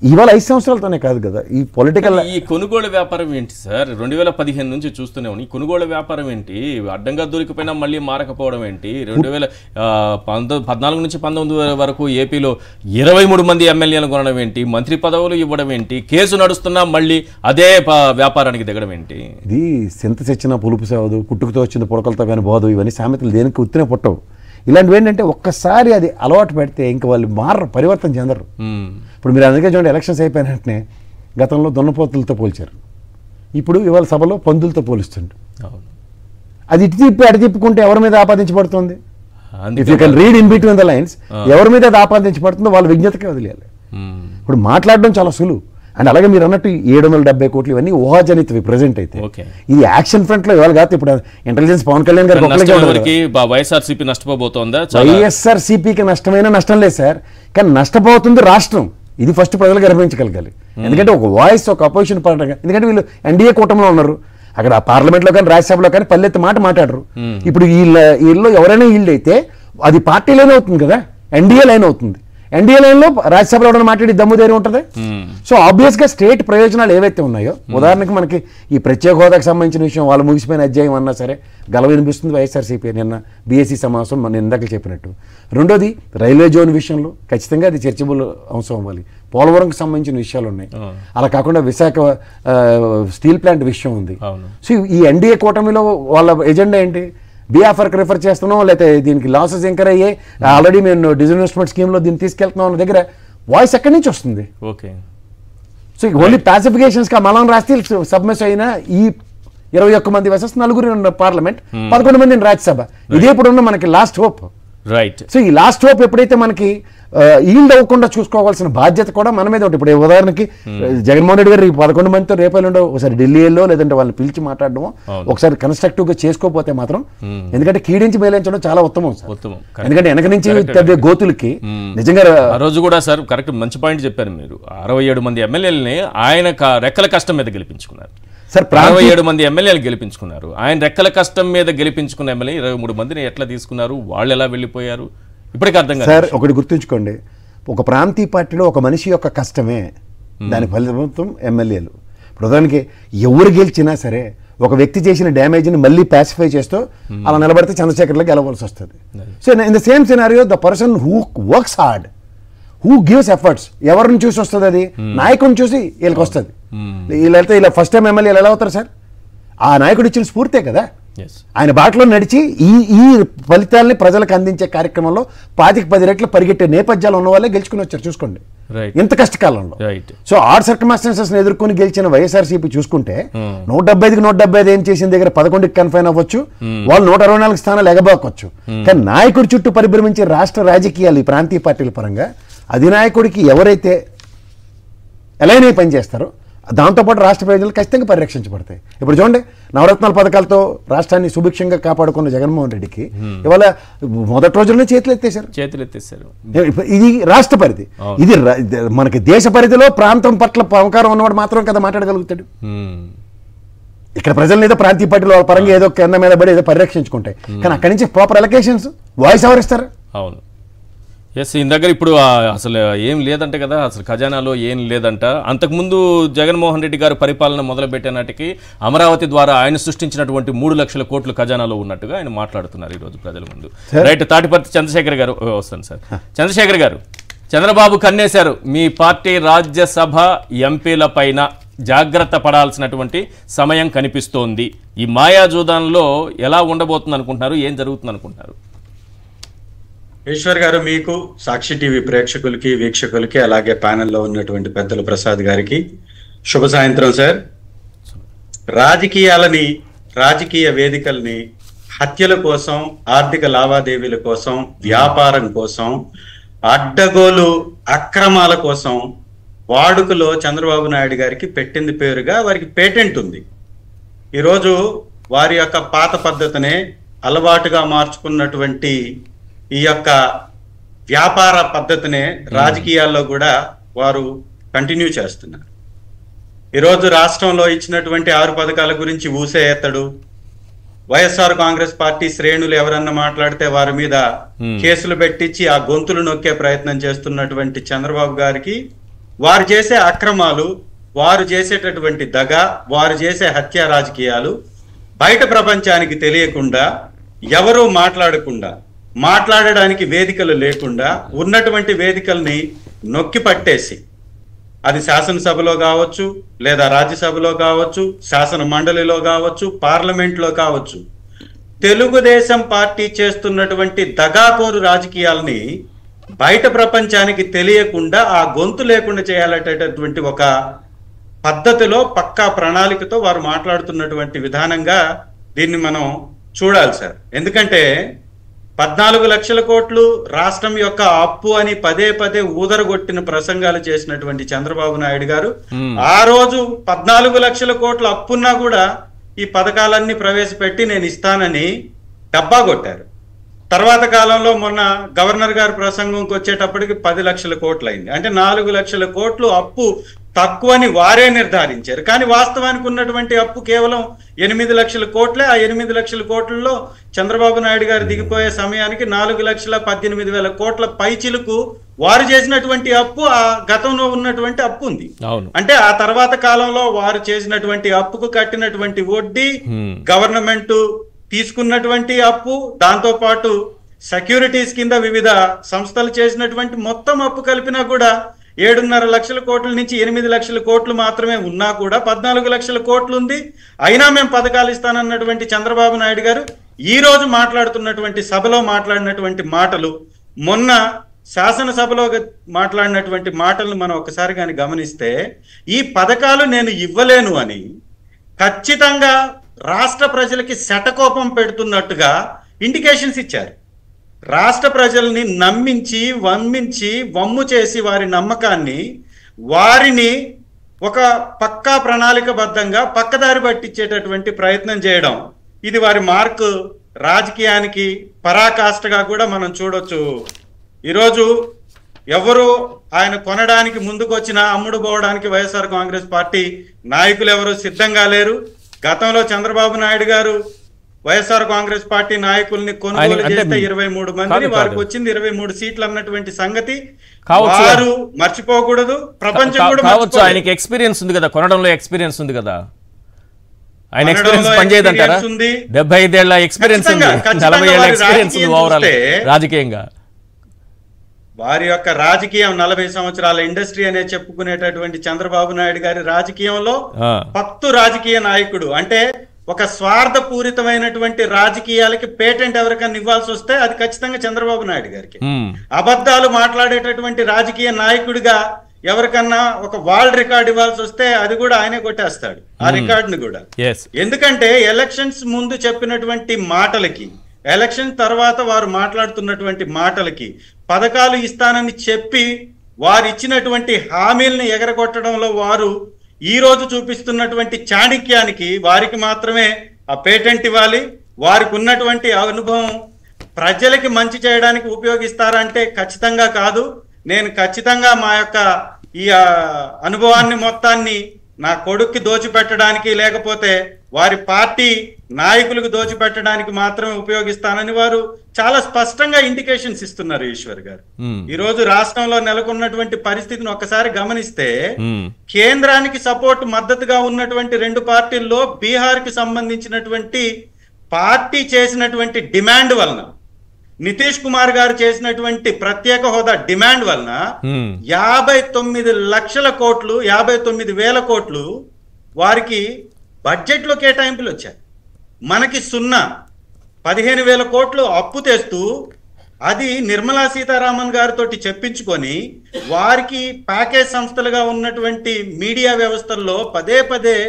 S5: ఇవాళ 5 సంవత్సరాలతోనే కాదు కదా ఈ పొలిటికల్
S1: ఈ కొనుగోలు వ్యాపారం ఏంటి సార్? 2015 నుంచి చూస్తూనే ఉన్నాం. ఈ కొనుగోలు వ్యాపారం ఏంటి? అడ్డంగా దొరికిపోయినా మళ్ళీ మారకపోవడం ఏంటి? 2014 నుంచి 19 వరకు ఏపీలో 23 మంది ఎమ్మెల్యేలు కొనడం ఏంటి? మంత్రి పదవులు ఇవ్వడం ఏంటి? కేసు నడుస్తున్నా మళ్ళీ అదే వ్యాపారానికి దిగడం ఏంటి?
S5: ఇది సింత తెచ్చిన పులుపు సేవదు, పుట్టుకతో వచ్చింది పుడకలతో కానీ పోదు, ఇవన్నీ సామెతలు దేనికి ఉత్తినే పుట్టవు. ఇలాంటివి ఏంటంటే ఒక్కసారి అది అలవాటు పెడితే ఇంక వాళ్ళు పరివర్తన చెందరు. ఇప్పుడు మీరు అందుకే చూడండి ఎలక్షన్స్ అయిపోయిన వెంటనే గతంలో దున్నపోతులతో పోల్చారు, ఇప్పుడు ఇవాళ సభలో పందులతో పోలుస్తుండ్రు. అది ఇటు తిప్పి అటు తిప్పుకుంటే ఎవరి మీద ఆపాదించబడుతుంది? If you can read in between the lines ఎవరి మీద అది ఆపాదించబడుతుందో వాళ్ళ విజ్ఞతకే వదిలేయాలి. ఇప్పుడు మాట్లాడడం చాలా సులువు. అండ్ అలాగే మీరు అన్నట్టు 770 కోట్లు ఇవన్నీ ఊహాజనితవి ప్రెసెంట్ అయితే. ఇది యాక్షన్ ఫ్రంట్ లో ఇవాళ కాదు. ఇప్పుడు ఇంటెలిజెన్స్ పవన్ కళ్యాణ్ గారు
S1: వైఎస్ఆర్సీపీ నష్టపోబోతోందా?
S5: వైఎస్ఆర్సీపీకి నష్టమైన నష్టం లేదు సార్, కానీ నష్టపోతుంది రాష్ట్రం. ఇది ఫస్ట్ ప్రజలకు గర్భించగలగాలి. ఎందుకంటే ఒక వాయిస్ ఒక అపోజిషన్ పార్టీ, ఎందుకంటే వీళ్ళు ఎన్డీఏ కూటమిలో ఉన్నారు. అక్కడ పార్లమెంట్లో కానీ రాజ్యసభలో కానీ పల్లెత్తి మాట మాట్లాడరు. ఇప్పుడు వీళ్ళు ఎవరైనా ఈల్డ్ అయితే అది పార్టీ లైన్ అవుతుంది కదా, ఎన్డీఏ లైన్ అవుతుంది. ఎన్డీఏ లైన్లో రాజ్యసభలో ఎవరైనా మాట్లాడి దమ్ము ధైర్యం ఉంటుంది. సో ఆబ్వియస్గా స్టేట్ ప్రయోజనాలు ఏవైతే ఉన్నాయో, ఉదాహరణకి మనకి ఈ ప్రత్యేక హోదాకు సంబంధించిన విషయం వాళ్ళు ముగిసిపోయిన అధ్యాయం అన్నా సరే గల వినిపిస్తుంది వైఎస్ఆర్సీపీ. నిన్న బీఎస్సీ సమావేశం మన ఇందాక చెప్పినట్టు. రెండోది రైల్వే జోన్ విషయంలో ఖచ్చితంగా అది చర్చబుల్ అంశం అవ్వాలి. పోలవరంకి సంబంధించిన విషయాలు ఉన్నాయి. అలా కాకుండా విశాఖ స్టీల్ ప్లాంట్ విషయం ఉంది. సో ఈ ఎన్డీఏ కూటమిలో వాళ్ళ ఎజెండా ఏంటి? బీఆఫర్కి రిఫర్ చేస్తున్నాం, లేకపోతే దీనికి లాసెస్ ఎంకర్ అయ్యాయి, ఆల్రెడీ మేము డిజిన్వెస్ట్మెంట్ స్కీమ్లో దీన్ని తీసుకెళ్తున్నాం అన్న దగ్గర వాయిస్ ఎక్కడి నుంచి వస్తుంది?
S1: ఓకే.
S5: సో ఓన్లీ పాసిఫికేషన్స్కి మనం రాస్తే సబ్మిస్ అయిన ఈ 21 మంది వర్సెస్ 4 పార్లమెంట్, 11 మంది రాజ్యసభ, ఇదే ఇప్పుడున్న మనకి లాస్ట్ హోప్.
S1: రైట్.
S5: సో ఈ లాస్ట్ హోప్ ఎప్పుడైతే మనకి ఈల్డ్ అవ్వకుండా చూసుకోవాల్సిన బాధ్యత కూడా మన మీద ఉంటుంది. ఇప్పుడు ఉదాహరణకి జగన్మోహన్ రెడ్డి గారు 11 మందితో రేపల్లుండో ఒకసారి ఢిల్లీలో లేదంటే వాళ్ళని పిలిచి మాట్లాడడం ఒకసారి కన్స్ట్రక్టివ్ గా చేసుకోకపోతే మాత్రం, ఎందుకంటే కీడించి మేలించడం చాలా ఉత్తమం సార్. ఎందుకంటే వెనక నుంచి తవ్వే గోతులకి నిజంగా
S1: ఆ రోజు కూడా సార్ కరెక్ట్ మంచి పాయింట్ చెప్పారు మీరు. 67 మంది ఎమ్మెల్యేలని ఆయన రెక్కల కష్టం మీద గెలిపించుకున్నారు
S5: సార్.
S1: 67 మంది ఎమ్మెల్యేలు గెలిపించుకున్నారు. ఆయన రెక్కల కష్టం మీద గెలిపించుకున్న ఎమ్మెల్యే 23 మందిని ఎట్లా తీసుకున్నారు, వాళ్ళు ఎలా వెళ్ళిపోయారు ఇప్పటికీ అర్థం కాదు
S5: సార్. ఒకటి గుర్తుంచుకోండి, ఒక ప్రాంతీయ పార్టీలో ఒక మనిషి యొక్క కష్టమే దాని ఫలితం ఎమ్మెల్యేలు. ప్రధానికి ఎవరు గెలిచినా సరే ఒక వ్యక్తి చేసిన డ్యామేజ్ని మళ్ళీ ప్యాసిఫై చేస్తూ అలా నిలబడితే చంద్రశేఖర్లో గెలవాల్సి వస్తుంది. So in the same scenario the person who works hard, who gives efforts, ఎవరిని చూసి వస్తుంది అది? నాయకుడిని చూసి వీళ్ళకి వస్తుంది. వీళ్ళైతే ఇలా ఫస్ట్ టైం ఎమ్మెల్యేలు ఎలా అవుతారు సార్? ఆ నాయకుడు ఇచ్చిన స్ఫూర్తే కదా. ఆయన బాటలో నడిచి ఈ ఫలితాలని ప్రజలకు అందించే కార్యక్రమంలో 5-10 రెట్లు పరిగెట్టే నేపథ్యాలు ఉన్న వాళ్ళే గెలుచుకుని వచ్చారు చూసుకోండి ఇంత కష్టకాలంలో. సో ఆర్ సర్కమ్స్టాన్సెస్ ఎదుర్కొని గెలిచిన వైఎస్ఆర్సీపీ చూసుకుంటే 175కి 175 ఏం చేసిన దగ్గర 11కి కన్ఫైన్ అవ్వచ్చు, వాళ్ళు 164 స్థానాలు ఎగబాకొచ్చు. కానీ నాయకుడి చుట్టూ పరిభ్రమించే రాష్ట్ర రాజకీయాలు ఈ ప్రాంతీయ పార్టీల పరంగా అధినాయకుడికి ఎవరైతే ఎలైన్ అయి పనిచేస్తారో దాంతోపాటు రాష్ట్ర ప్రజలు ఖచ్చితంగా పరిరక్షించబడతాయి. ఇప్పుడు చూడండి, నవరత్నాల పథకాలతో రాష్ట్రాన్ని సుభిక్షంగా కాపాడుకున్న జగన్మోహన్ రెడ్డికి ఇవాళ మొదటి రోజుల్లోనే చేతులు ఎత్తేశారు. ఇది రాష్ట్ర పరిధి, ఇది మనకి దేశ పరిధిలో ప్రాంతం పట్ల అవకాశం ఉన్నవాడు మాత్రం కదా మాట్లాడగలుగుతాడు. ఇక్కడ ప్రజలను ఏదో ప్రాంతీయ పార్టీల వాళ్ళ పరంగా ఏదో కింద మీద పడి ఏదో పరిరక్షించుకుంటాయి, కానీ అక్కడి నుంచి ప్రాపర్ ఎలకేషన్స్ వాయిస్ ఎవరు ఇస్తారు?
S1: అవును. ఎస్, ఈయన దగ్గర ఇప్పుడు అసలు ఏం లేదంటే కదా, అసలు ఖజానాలో ఏం లేదంట. అంతకుముందు జగన్మోహన్ రెడ్డి గారు పరిపాలన మొదలుపెట్టే నాటికి అమరావతి ద్వారా ఆయన సృష్టించినటువంటి 3 లక్షల కోట్లు ఖజానాలో ఉన్నట్టుగా ఆయన మాట్లాడుతున్నారు ఈరోజు ప్రజల ముందు. రైట్, తాటిపర్తి చంద్రశేఖర్ గారు వస్తాను సార్. చంద్రశేఖర్ గారు, చంద్రబాబు కన్నేశారు, మీ పార్టీ రాజ్యసభ ఎంపీల పైన జాగ్రత్త పడాల్సినటువంటి సమయం కనిపిస్తోంది. ఈ మాయాజూదంలో ఎలా ఉండబోతుంది అనుకుంటున్నారు, ఏం జరుగుతుంది అనుకుంటున్నారు?
S6: ఈశ్వర్ గారు, మీకు సాక్షి టీవీ ప్రేక్షకులకి వీక్షకులకి అలాగే ప్యానెల్లో ఉన్నటువంటి పెద్దలు ప్రసాద్ గారికి శుభ సాయంత్రం సార్. రాజకీయ వేదికల్ని హత్యల కోసం, ఆర్థిక లావాదేవీల కోసం, వ్యాపారం కోసం, అడ్డగోలు అక్రమాల కోసం వాడుకలో చంద్రబాబు నాయుడు గారికి పెట్టింది పేరుగా వారికి పేటెంట్ ఉంది. ఈరోజు వారి యొక్క పాత పద్ధతినే అలవాటుగా మార్చుకున్నటువంటి ఈ యొక్క వ్యాపార పద్ధతినే రాజకీయాల్లో కూడా వారు కంటిన్యూ చేస్తున్నారు. ఈరోజు రాష్ట్రంలో ఇచ్చినటువంటి 6 పథకాల గురించి ఊసే ఎత్తడు. వైఎస్ఆర్ కాంగ్రెస్ పార్టీ శ్రేణులు ఎవరన్నా మాట్లాడితే వారి మీద కేసులు పెట్టించి ఆ గొంతులు నొక్కే ప్రయత్నం చేస్తున్నటువంటి చంద్రబాబు గారికి వారు చేసే అక్రమాలు, వారు చేసేటటువంటి దగ, వారు చేసే హత్యా రాజకీయాలు బయట ప్రపంచానికి తెలియకుండా, ఎవరూ మాట్లాడకుండా, మాట్లాడడానికి వేదికలు లేకుండా ఉన్నటువంటి వేదికల్ని నొక్కి పట్టేసి, అది శాసనసభలో కావచ్చు, లేదా రాజ్యసభలో కావచ్చు, శాసన మండలిలో కావచ్చు, పార్లమెంట్లో కావచ్చు, తెలుగుదేశం పార్టీ చేస్తున్నటువంటి దగాకోరు రాజకీయాల్ని బయట ప్రపంచానికి తెలియకుండా, ఆ గొంతు లేకుండా చేయాలనేటటువంటి ఒక పద్ధతిలో, పక్కా ప్రణాళికతో వారు మాట్లాడుతున్నటువంటి విధానంగా దీన్ని మనం చూడాలి సార్. ఎందుకంటే 14 లక్షల కోట్లు రాష్ట్రం యొక్క అప్పు అని పదే పదే ఊదరగొట్టిన ప్రసంగాలు చేసినటువంటి చంద్రబాబు నాయుడు గారు ఆ రోజు 14 లక్షల కోట్ల అప్పున్నా కూడా ఈ పథకాలన్నీ ప్రవేశపెట్టి నేను ఇస్తానని డబ్బా కొట్టారు. తర్వాత కాలంలో మొన్న గవర్నర్ గారు ప్రసంగంకి వచ్చేటప్పటికి 10 లక్షల కోట్లు అయింది. అంటే 4 లక్షల కోట్లు అప్పు తక్కువని వారే నిర్ధారించారు. కానీ వాస్తవానికి ఉన్నటువంటి అప్పు కేవలం 8 లక్షల కోట్లే. ఆ 8 లక్షల కోట్లలో చంద్రబాబు నాయుడు గారు దిగిపోయే సమయానికి 4,18,000 కోట్ల పైచిలకు వారు చేసినటువంటి అప్పు ఆ గతంలో ఉన్నటువంటి అప్పు ఉంది. అంటే ఆ తర్వాత కాలంలో వారు చేసినటువంటి అప్పుకు కట్టినటువంటి వడ్డీ, గవర్నమెంట్ తీసుకున్నటువంటి అప్పు, దాంతో పాటు సెక్యూరిటీస్ కింద వివిధ సంస్థలు చేసినటువంటి మొత్తం అప్పు కలిపినా కూడా 7.5 లక్షల కోట్ల నుంచి 8 లక్షల కోట్లు మాత్రమే ఉన్నా కూడా 14 లక్షల కోట్లు ఉంది. అయినా మేము పథకాలు ఇస్తానన్నటువంటి చంద్రబాబు నాయుడు గారు ఈ రోజు మాట్లాడుతున్నటువంటి సభలో మాట్లాడినటువంటి మాటలు, మొన్న శాసనసభలో మాట్లాడినటువంటి మాటలను మనం ఒకసారి కానీ గమనిస్తే, ఈ పథకాలు నేను ఇవ్వలేను అని ఖచ్చితంగా రాష్ట్ర ప్రజలకి శటకోపం పెడుతున్నట్టుగా ఇండికేషన్స్ ఇచ్చారు. రాష్ట్ర ప్రజల్ని నమ్మించి వమ్ము చేసి వారి నమ్మకాన్ని వారిని ఒక పక్కా ప్రణాళికబద్ధంగా పక్కదారి పట్టించేటటువంటి ప్రయత్నం చేయడం, ఇది వారి మార్కు రాజకీయానికి పరాకాష్ఠగా కూడా మనం చూడొచ్చు. ఈరోజు ఎవరు ఆయన కొనడానికి ముందుకు వచ్చినా అమ్ముడు పోవడానికి వైఎస్ఆర్ కాంగ్రెస్ పార్టీ నాయకులు ఎవరు సిద్ధంగా లేరు. గతంలో చంద్రబాబు నాయుడు గారు వైఎస్ఆర్ కాంగ్రెస్ పార్టీ నాయకుల్ని కొనుగోలు చేస్తే 23 మందిని, వారికి వచ్చింది 23 సీట్లు అన్నటువంటి సంగతి వారు మర్చిపోకూడదు. ప్రపంచం కూడా
S1: కావచ్చు. ఆయనకి ఎక్స్పీరియన్స్ ఉంది కదా, కొనడంలో ఎక్స్పీరియన్స్ ఉంది కదా. ఆయన ఎక్స్పీరియన్స్ పనిచేయదంటారా? 75 ఏళ్ల ఎక్స్పీరియన్స్ ఉంది, 40 ఏళ్ల ఎక్స్పీరియన్స్ ఉంది ఓవరాల్ రాజకీయంగా.
S6: వారి యొక్క రాజకీయం 40 సంవత్సరాల ఇండస్ట్రీ అనే చెప్పుకునేటటువంటి చంద్రబాబు నాయుడు గారి రాజకీయంలో పత్తు రాజకీయ నాయకుడు. అంటే ఒక స్వార్థపూరితమైనటువంటి రాజకీయాలకి పేటెంట్ ఎవరికైనా ఇవ్వాల్సి వస్తే అది ఖచ్చితంగా చంద్రబాబు నాయుడు గారికి. అబద్ధాలు మాట్లాడేటటువంటి రాజకీయ నాయకుడిగా ఎవరికన్నా ఒక వరల్డ్ రికార్డ్ ఇవ్వాల్సి వస్తే అది కూడా ఆయనే కొట్టేస్తాడు, ఆ రికార్డుని కూడా. ఎందుకంటే ఎలక్షన్స్ ముందు చెప్పినటువంటి మాటలకి, ఎలక్షన్ తర్వాత వారు మాట్లాడుతున్నటువంటి మాటలకి, పథకాలు ఇస్తానని చెప్పి వారు ఇచ్చినటువంటి హామీల్ని ఎగరగొట్టడంలో వారు ఈ రోజు చూపిస్తున్నటువంటి చాణక్యానికి వారికి మాత్రమే ఆ పేటెంట్ ఇవ్వాలి. వారికి ఉన్నటువంటి అనుభవం ప్రజలకి మంచి చేయడానికి ఉపయోగిస్తారంటే ఖచ్చితంగా కాదు. నేను ఖచ్చితంగా మా యొక్క ఈ అనుభవాన్ని మొత్తాన్ని నా కొడుక్కి దోచిపెట్టడానికి, లేకపోతే వారి పార్టీ నాయకులకు దోచిపెట్టడానికి మాత్రమే ఉపయోగిస్తానని వారు చాలా స్పష్టంగా ఇండికేషన్స్ ఇస్తున్నారు. ఈశ్వర్ గారు, ఈ రోజు రాష్ట్రంలో నెలకొన్నటువంటి పరిస్థితిని ఒక్కసారి గమనిస్తే, కేంద్రానికి సపోర్ట్ మద్దతుగా ఉన్నటువంటి 2 పార్టీల్లో బీహార్ కి సంబంధించినటువంటి పార్టీ చేసినటువంటి డిమాండ్ వలన, నితీష్ కుమార్ గారు చేసినటువంటి ప్రత్యేక హోదా డిమాండ్ వలన 59 లక్షల కోట్లు, 59,000 కోట్లు వారికి బడ్జెట్ లో కేటాయింపులు వచ్చాయి. మనకి 15,000 కోట్లు అప్పు తెస్తూ అది నిర్మలా సీతారామన్ గారితో చెప్పించుకొని వారికి ప్యాకేజ్ సంస్థలుగా ఉన్నటువంటి మీడియా వ్యవస్థల్లో పదే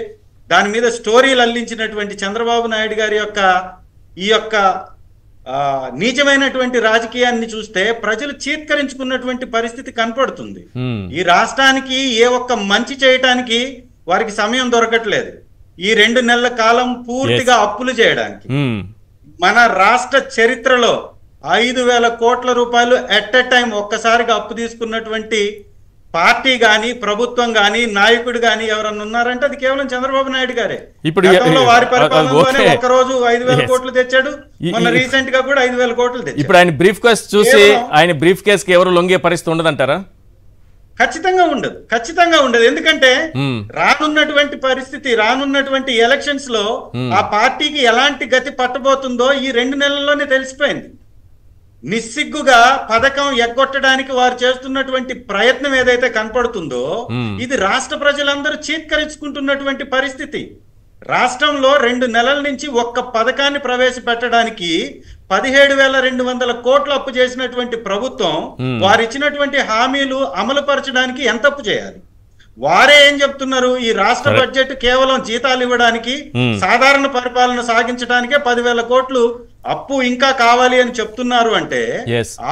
S6: దాని మీద స్టోరీలు అల్లించినటువంటి చంద్రబాబు నాయుడు గారి యొక్క ఈ యొక్క నీచమైనటువంటి రాజకీయాన్ని చూస్తే ప్రజలు చీత్కరించుకున్నటువంటి పరిస్థితి కనపడుతుంది. ఈ రాష్ట్రానికి ఏ ఒక్క మంచి చేయటానికి వారికి సమయం దొరకట్లేదు. ఈ 2 నెలల కాలం పూర్తిగా అప్పులు చేయడానికి. మన రాష్ట్ర చరిత్రలో 5,000 కోట్ల రూపాయలు ఎట్ ఎ టైం ఒక్కసారిగా అప్పు తీసుకున్నటువంటి పార్టీ గాని, ప్రభుత్వం గాని, నాయకుడు గాని ఎవరన్నా ఉన్నారంటే అది కేవలం చంద్రబాబు నాయుడు గారే.
S1: ఇప్పుడు
S6: వారి పరిపాలనలోనే ఒక రోజు 5,000 కోట్లు తెచ్చాడు. మొన్న రీసెంట్ గా కూడా 5,000 కోట్లు తెచ్చాడు.
S1: ఇప్పుడు ఆయన బ్రీఫ్ కేస్ చూసి ఆయన బ్రీఫ్ కేస్ కి ఎవరు లొంగే పరిస్థితి ఉండదంటారా?
S6: ఖచ్చితంగా ఉండదు, ఖచ్చితంగా ఉండదు. ఎందుకంటే రానున్నటువంటి పరిస్థితి, రానున్నటువంటి ఎలక్షన్స్ లో ఆ పార్టీకి ఎలాంటి గతి పట్టబోతుందో ఈ 2 నెలల్లోనే తెలిసిపోయింది. నిస్సిగ్గుగా పథకం ఎగ్గొట్టడానికి వారు చేస్తున్నటువంటి ప్రయత్నం ఏదైతే కనపడుతుందో ఇది రాష్ట్ర ప్రజలందరూ చీత్కరించుకుంటున్నటువంటి పరిస్థితి. రాష్ట్రంలో 2 నెలల నుంచి ఒక్క పథకాన్ని ప్రవేశపెట్టడానికి 17,200 కోట్లు అప్పు చేసినటువంటి ప్రభుత్వం వారు ఇచ్చినటువంటి హామీలు అమలు పరచడానికి ఎంత అప్పు చేయాలి? వారే ఏం చెప్తున్నారు, ఈ రాష్ట్ర బడ్జెట్ కేవలం జీతాలు ఇవ్వడానికి, సాధారణ పరిపాలన సాగించడానికే 10,000 కోట్లు అప్పు ఇంకా కావాలి అని చెప్తున్నారు. అంటే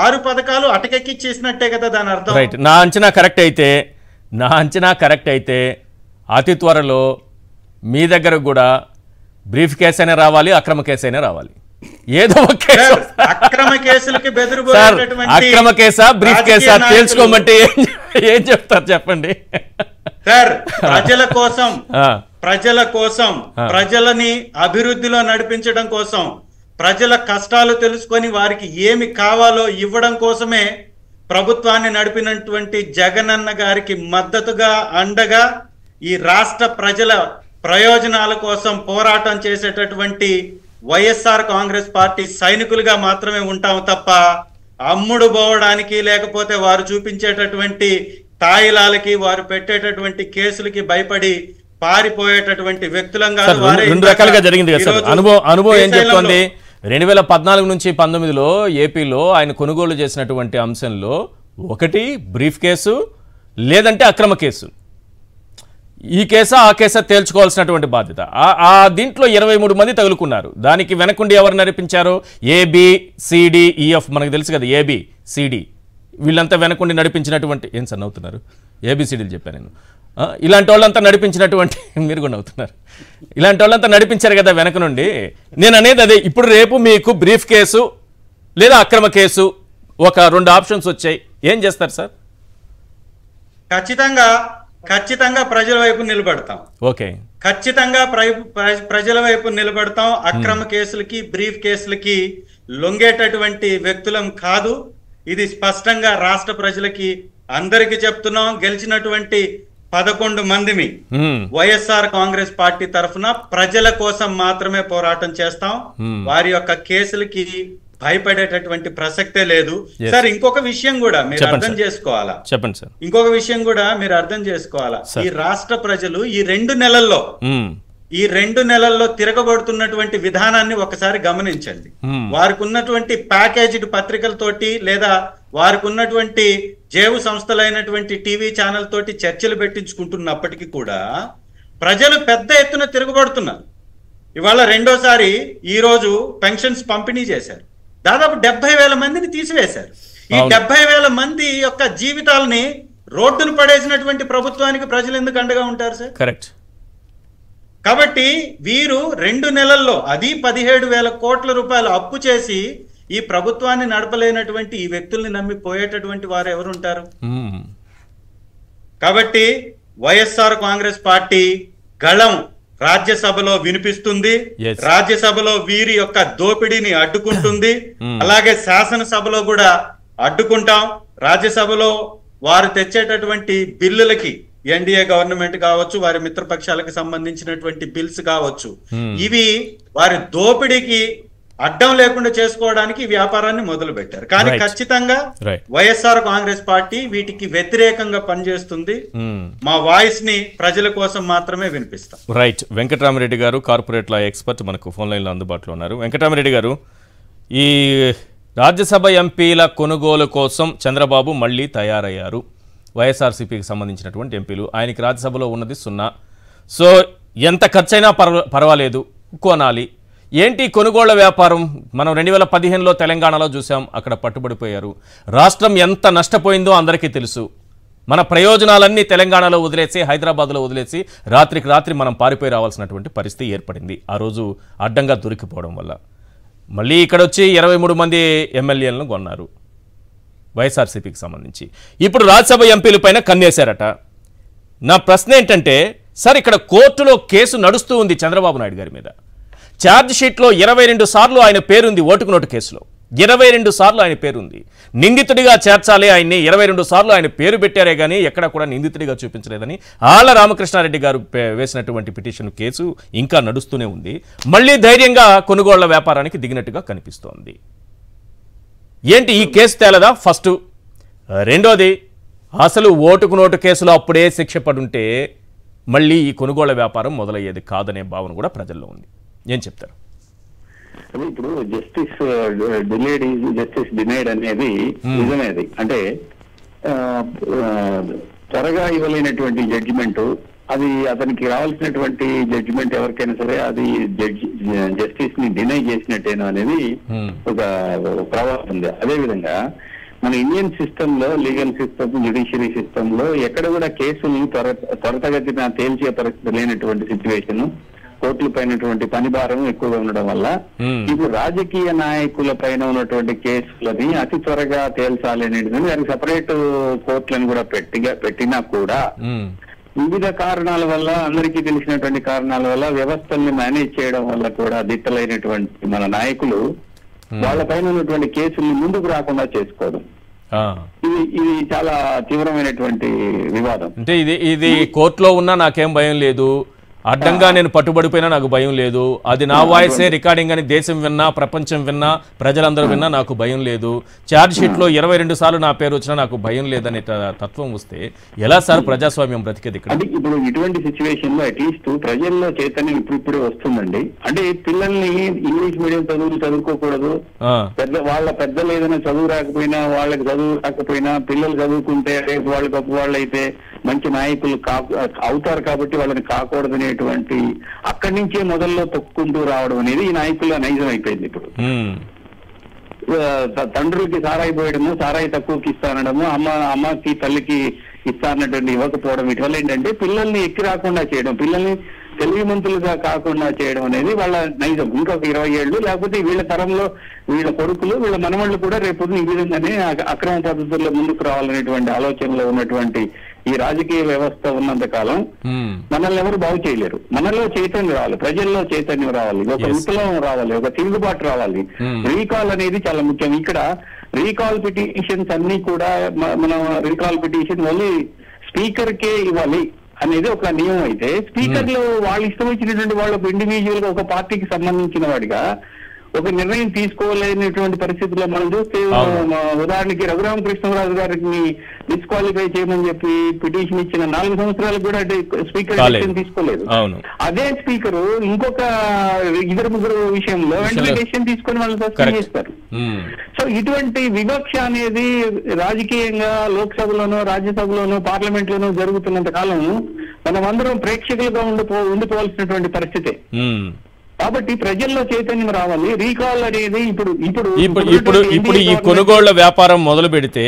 S6: 6 పథకాలు అటకెక్కిచ్చేసినట్టే కదా దాని అర్థం.
S1: నా అంచనా కరెక్ట్ అయితే అతి త్వరలో మీ దగ్గర కూడా బ్రీఫ్ కేసు అయినా రావాలి, అక్రమ కేసు అయినా రావాలి. ఏదో ఒక కేసు.
S6: అక్రమ కేసులకి
S1: అక్రమ కేసా బ్రీఫ్ కేసా తేల్చుకోమంటే ఏం చెప్తారు చెప్పండి
S6: సార్. ప్రజల కోసం ప్రజలని అభివృద్ధిలో నడిపించడం కోసం, ప్రజల కష్టాలు తెలుసుకొని వారికి ఏమి కావాలో ఇవ్వడం కోసమే ప్రభుత్వాన్ని నడిపినటువంటి జగనన్న గారికి మద్దతుగా, అండగా ఈ రాష్ట్ర ప్రజల ప్రయోజనాల కోసం పోరాటం చేసేటటువంటి వైఎస్ఆర్ కాంగ్రెస్ పార్టీ సైనికులుగా మాత్రమే ఉంటాం తప్ప అమ్ముడు పోవడానికి, లేకపోతే వారు చూపించేటటువంటి తాయిలాలకి, వారు పెట్టేటటువంటి కేసులకి భయపడి పారిపోయేటటువంటి వ్యక్తులంగా.
S1: 2 రకాలుగా జరిగింది కదా సార్. అనుభవం ఏం చెప్తోంది? 2014 నుంచి 19లో ఏపీలో ఆయన కొనుగోలు చేసినటువంటి అంశంలో ఒకటి బ్రీఫ్ కేసు, లేదంటే అక్రమ కేసు. ఈ కేసా ఆ కేసా తేల్చుకోవాల్సినటువంటి బాధ్యత. ఆ దీంట్లో 23 మంది తగులుకున్నారు. దానికి వెనకుండి ఎవరు నడిపించారో ABCDEF మనకు తెలుసు కదా, ABCD వీళ్ళంతా వెనకుండి నడిపించినటువంటి, ఏం సార్ నవ్వుతున్నారు? ABCDలు చెప్పాను నేను. ఇలాంటి వాళ్ళంతా నడిపించినటువంటి, మీరు కూడా నవ్వుతున్నారు, ఇలాంటి వాళ్ళంతా నడిపించారు కదా వెనక నుండి. నేను అనేది అదే. ఇప్పుడు రేపు మీకు బ్రీఫ్ కేసు లేదా అక్రమ కేసు ఒక 2 ఆప్షన్స్ వచ్చాయి, ఏం చేస్తారు సార్?
S6: ఖచ్చితంగా ప్రజల వైపు నిలబడతాం.
S1: ఓకే,
S6: ఖచ్చితంగా ప్రజల వైపు నిలబడతాం. అక్రమ కేసులకి, బ్రీఫ్ కేసులకి లొంగేటటువంటి వ్యక్తులం కాదు. ఇది స్పష్టంగా రాష్ట్ర ప్రజలకి అందరికి చెప్తున్నాం. గెలిచినటువంటి 11 మందిమి వైఎస్ఆర్ కాంగ్రెస్ పార్టీ తరఫున ప్రజల కోసం మాత్రమే పోరాటం చేస్తాం. వారి యొక్క కేసులకి భయపడేటటువంటి ప్రసక్తే లేదు. సార్, ఇంకొక విషయం కూడా మీరు అర్థం చేసుకోవాలా.
S1: చెప్పండి సార్.
S6: ఇంకొక విషయం కూడా మీరు అర్థం చేసుకోవాలా. ఈ రాష్ట్ర ప్రజలు ఈ 2 నెలల్లో తిరగబడుతున్నటువంటి విధానాన్ని ఒకసారి గమనించండి. వారికి ఉన్నటువంటి ప్యాకేజ్డ్ పత్రికలతోటి లేదా వారికి ఉన్నటువంటి జేవు సంస్థలైనటువంటి టీవీ ఛానల్ తోటి చర్చలు పెట్టించుకుంటున్నప్పటికీ కూడా ప్రజలు పెద్ద ఎత్తున తిరగబడుతున్నారు. ఇవాళ రెండోసారి ఈ రోజు పెన్షన్స్ పంపిణీ చేశారు. దాదాపు 70,000 మందిని తీసివేశారు. ఈ 70,000 మంది యొక్క జీవితాలని రోడ్డును పడేసినటువంటి ప్రభుత్వానికి ప్రజలు ఎందుకు అండగా ఉంటారు సార్?
S1: కరెక్ట్.
S6: కాబట్టి వీరు 2 నెలల్లో అది 17,000 కోట్ల రూపాయలు అప్పు చేసి ఈ ప్రభుత్వాన్ని నడపలేనటువంటి ఈ వ్యక్తుల్ని నమ్మి పోయేటటువంటి వారు ఎవరుంటారు? కాబట్టి వైఎస్ఆర్ కాంగ్రెస్ పార్టీ గళం రాజ్యసభలో వినిపిస్తుంది. రాజ్యసభలో వీరి యొక్క దోపిడీని అడ్డుకుంటుంది. అలాగే శాసనసభలో కూడా అడ్డుకుంటాం. రాజ్యసభలో వారు తెచ్చేటటువంటి బిల్లులకి ఎన్డీఏ గవర్నమెంట్ కావచ్చు, వారి మిత్రపక్షాలకు సంబంధించినటువంటి బిల్స్ కావచ్చు, ఇవి వారి దోపిడీకి అడ్డం లేకుండా చేసుకోవడానికి వ్యాపారాన్ని మొదలు పెట్టారు. కానీ ఖచ్చితంగా వైఎస్ఆర్ కాంగ్రెస్ పార్టీ వీటికి వ్యతిరేకంగా పనిచేస్తుంది. మా వాయిస్ ని ప్రజల కోసం మాత్రమే వినిపిస్తాం.
S1: రైట్. వెంకటరామరెడ్డి గారు, కార్పొరేట్ లా ఎక్స్పర్ట్, మనకు ఫోన్ లైన్ లో అందుబాటులో ఉన్నారు. వెంకటరామరెడ్డి గారు, ఈ రాజ్యసభ ఎంపీల కొనుగోలు కోసం చంద్రబాబు మళ్ళీ తయారయ్యారు. వైఎస్ఆర్సీపీకి సంబంధించినటువంటి ఎంపీలు, ఆయనకి రాజ్యసభలో ఉన్నది 0. సో ఎంత ఖర్చైనా పర్వాలేదు, కొనాలి. ఏంటి కొనుగోళ్ల వ్యాపారం? మనం 2015లో తెలంగాణలో చూసాం, అక్కడ పట్టుబడిపోయారు. రాష్ట్రం ఎంత నష్టపోయిందో అందరికీ తెలుసు. మన ప్రయోజనాలన్నీ తెలంగాణలో వదిలేసి, హైదరాబాద్లో వదిలేసి రాత్రికి రాత్రి మనం పారిపోయి రావాల్సినటువంటి పరిస్థితి ఏర్పడింది ఆ రోజు అడ్డంగా దొరికిపోవడం వల్ల. మళ్ళీ ఇక్కడ వచ్చి 23 మంది ఎమ్మెల్యేలను కొన్నారు వైఎస్ఆర్సీపీకి సంబంధించి. ఇప్పుడు రాజ్యసభ ఎంపీల పైన కన్నేశారట. నా ప్రశ్న ఏంటంటే, సార్ ఇక్కడ కోర్టులో కేసు నడుస్తూ ఉంది చంద్రబాబు నాయుడు గారి మీద. ఛార్జ్ షీట్లో 22 సార్లు ఆయన పేరుంది. ఓటుకు నోటు కేసులో 22 సార్లు ఆయన పేరుంది. నిందితుడిగా చేర్చాలి ఆయన్ని. 22 సార్లు ఆయన పేరు పెట్టారే కానీ ఎక్కడ కూడా నిందితుడిగా చూపించలేదని ఆళ్ల రామకృష్ణారెడ్డి గారు వేసినటువంటి పిటిషన్ కేసు ఇంకా నడుస్తూనే ఉంది. మళ్ళీ ధైర్యంగా కొనుగోళ్ల వ్యాపారానికి దిగినట్టుగా కనిపిస్తోంది. ఏంటి ఈ కేసు తేలదా? ఫస్ట్. రెండోది, అసలు ఓటుకు నోటు కేసులో అప్పుడే శిక్ష పడుంటే మళ్ళీ ఈ కొనుగోళ్ల వ్యాపారం మొదలయ్యేది కాదనే భావన కూడా ప్రజల్లో ఉంది. ఏం చెప్తారు?
S2: ఇప్పుడు జస్టిస్ డిలేడ్ జస్టిస్ డినైడ్ అనేది నిజమేది. అంటే త్వరగా ఇవ్వలేనటువంటి జడ్జిమెంట్, అది అతనికి రావాల్సినటువంటి జడ్జిమెంట్ ఎవరికైనా సరే అది జస్టిస్ ని డినై చేసినట్టేను అనేది ఒక ప్రభావం ఉంది. అదేవిధంగా మన ఇండియన్ సిస్టమ్ లో, లీగల్ సిస్టమ్, జ్యుడిషియరీ సిస్టమ్ లో ఎక్కడ కూడా కేసుని త్వరితగతిన తేల్చే పరిస్థితి లేనటువంటి సిచ్యువేషన్, కోర్టుల పైనటువంటి పని భారం ఎక్కువగా ఉండడం వల్ల ఇప్పుడు రాజకీయ నాయకుల పైన ఉన్నటువంటి కేసులని అతి త్వరగా తేల్చాలి అనేది దానికి సపరేట్ కోర్టులను కూడా పెట్టినా కూడా వివిధ కారణాల వల్ల, అందరికీ తెలిసినటువంటి కారణాల వల్ల, వ్యవస్థల్ని మేనేజ్ చేయడం వల్ల కూడా దిట్టలైనటువంటి మన నాయకులు వాళ్ళ పైన ఉన్నటువంటి కేసుల్ని ముందుకు రాకుండా చేసుకోవడం, ఇది చాలా తీవ్రమైనటువంటి వివాదం.
S1: అంటే ఇది కోర్టులో ఉన్నా నాకేం భయం లేదు, అడ్డంగా నేను పట్టుబడిపోయినా నాకు భయం లేదు, అది నా వాయిసే రికార్డింగ్ అని దేశం విన్నా, ప్రపంచం విన్నా, ప్రజలందరూ విన్నా నాకు భయం లేదు, ఛార్జ్ షీట్లో 22 సార్లు నా పేరు వచ్చినా నాకు భయం లేదనే తత్వం వస్తే ఎలా సార్ ప్రజాస్వామ్యం బ్రతికేది ఇక్కడ?
S2: ఇప్పుడు ఇటువంటి సిచ్యువేషన్ లో అట్లీస్ట్ ప్రజల్లో చైతన్యం ఇప్పుడిప్పుడే వస్తుందండి. అంటే పిల్లల్ని ఇంగ్లీష్ మీడియం చదువులు చదువుకోకూడదు, వాళ్ళ పెద్దలు ఏదైనా చదువు రాకపోయినా, వాళ్ళకి చదువు రాకపోయినా పిల్లలు చదువుకుంటే రేపు వాళ్ళు గొప్ప వాళ్ళు అయితే మంచి నాయకులు అవుతారు కాబట్టి వాళ్ళని కాకూడదనేటువంటి అక్కడి నుంచే మొదల్లో తొక్కుంటూ రావడం అనేది ఈ నాయకుల నైజం అయిపోయింది. ఇప్పుడు తండ్రులకి సారాయి పోయడము, సారాయి తక్కువకి ఇస్తానడము, అమ్మకి తల్లికి ఇస్తానటువంటి ఇవ్వకపోవడం, ఇటువల్ల ఏంటంటే పిల్లల్ని ఎక్కి రాకుండా చేయడం, పిల్లల్ని తెలివిమంతులుగా కాకుండా చేయడం అనేది వాళ్ళ నైజం. ఇంకొక 20 ఏళ్ళు లేకపోతే వీళ్ళ తరంలో వీళ్ళ కొడుకులు వీళ్ళ మనవాళ్ళు కూడా రేపు ఈ విధంగానే అక్రమ పద్ధతుల్లో ముందుకు రావాలనేటువంటి ఆలోచనలో ఉన్నటువంటి ఈ రాజకీయ వ్యవస్థ ఉన్నంత కాలం మనల్ని ఎవరు బాగు చేయలేరు. మనలో చైతన్యం రావాలి, ప్రజల్లో చైతన్యం రావాలి, ఒక విప్లవం రావాలి, ఒక తిరుగుబాటు రావాలి. రీకాల్ అనేది చాలా ముఖ్యం. ఇక్కడ రీకాల్ పిటిషన్స్ అన్ని కూడా మన రీకాల్ పిటిషన్ ఓన్లీ స్పీకర్ కే ఇవ్వాలి అనేది ఒక నియమం అయితే, స్పీకర్లు వాళ్ళు ఇష్టం వచ్చినటువంటి వాళ్ళు ఒక ఇండివిజువల్ గా ఒక పార్టీకి సంబంధించిన వాడిగా ఒక నిర్ణయం తీసుకోలేనటువంటి పరిస్థితుల్లో మనం చూస్తే, ఉదాహరణకి రఘురామకృష్ణరాజు గారిని డిస్క్వాలిఫై చేయమని చెప్పి పిటిషన్ ఇచ్చిన 4 సంవత్సరాలు కూడా స్పీకర్ డెసిషన్ తీసుకోలేదు. అదే స్పీకర్ ఇంకొక 2-3 విషయంలో వెంటనే డెసిషన్ తీసుకొని వాళ్ళు సస్పెండ్ చేస్తారు. సో ఇటువంటి వివక్ష అనేది రాజకీయంగా లోక్సభలోనో రాజ్యసభలోనో పార్లమెంట్ లోనో జరుగుతున్నంత కాలం మనమందరం ప్రేక్షకులుగా ఉండిపోవాల్సినటువంటి పరిస్థితి. కాబట్టి ప్రజల్లో చైతన్యం రావాలి. రీకాల్ అనేది
S1: ఇప్పుడు ఈ కొనుగోళ్ల వ్యాపారం మొదలు పెడితే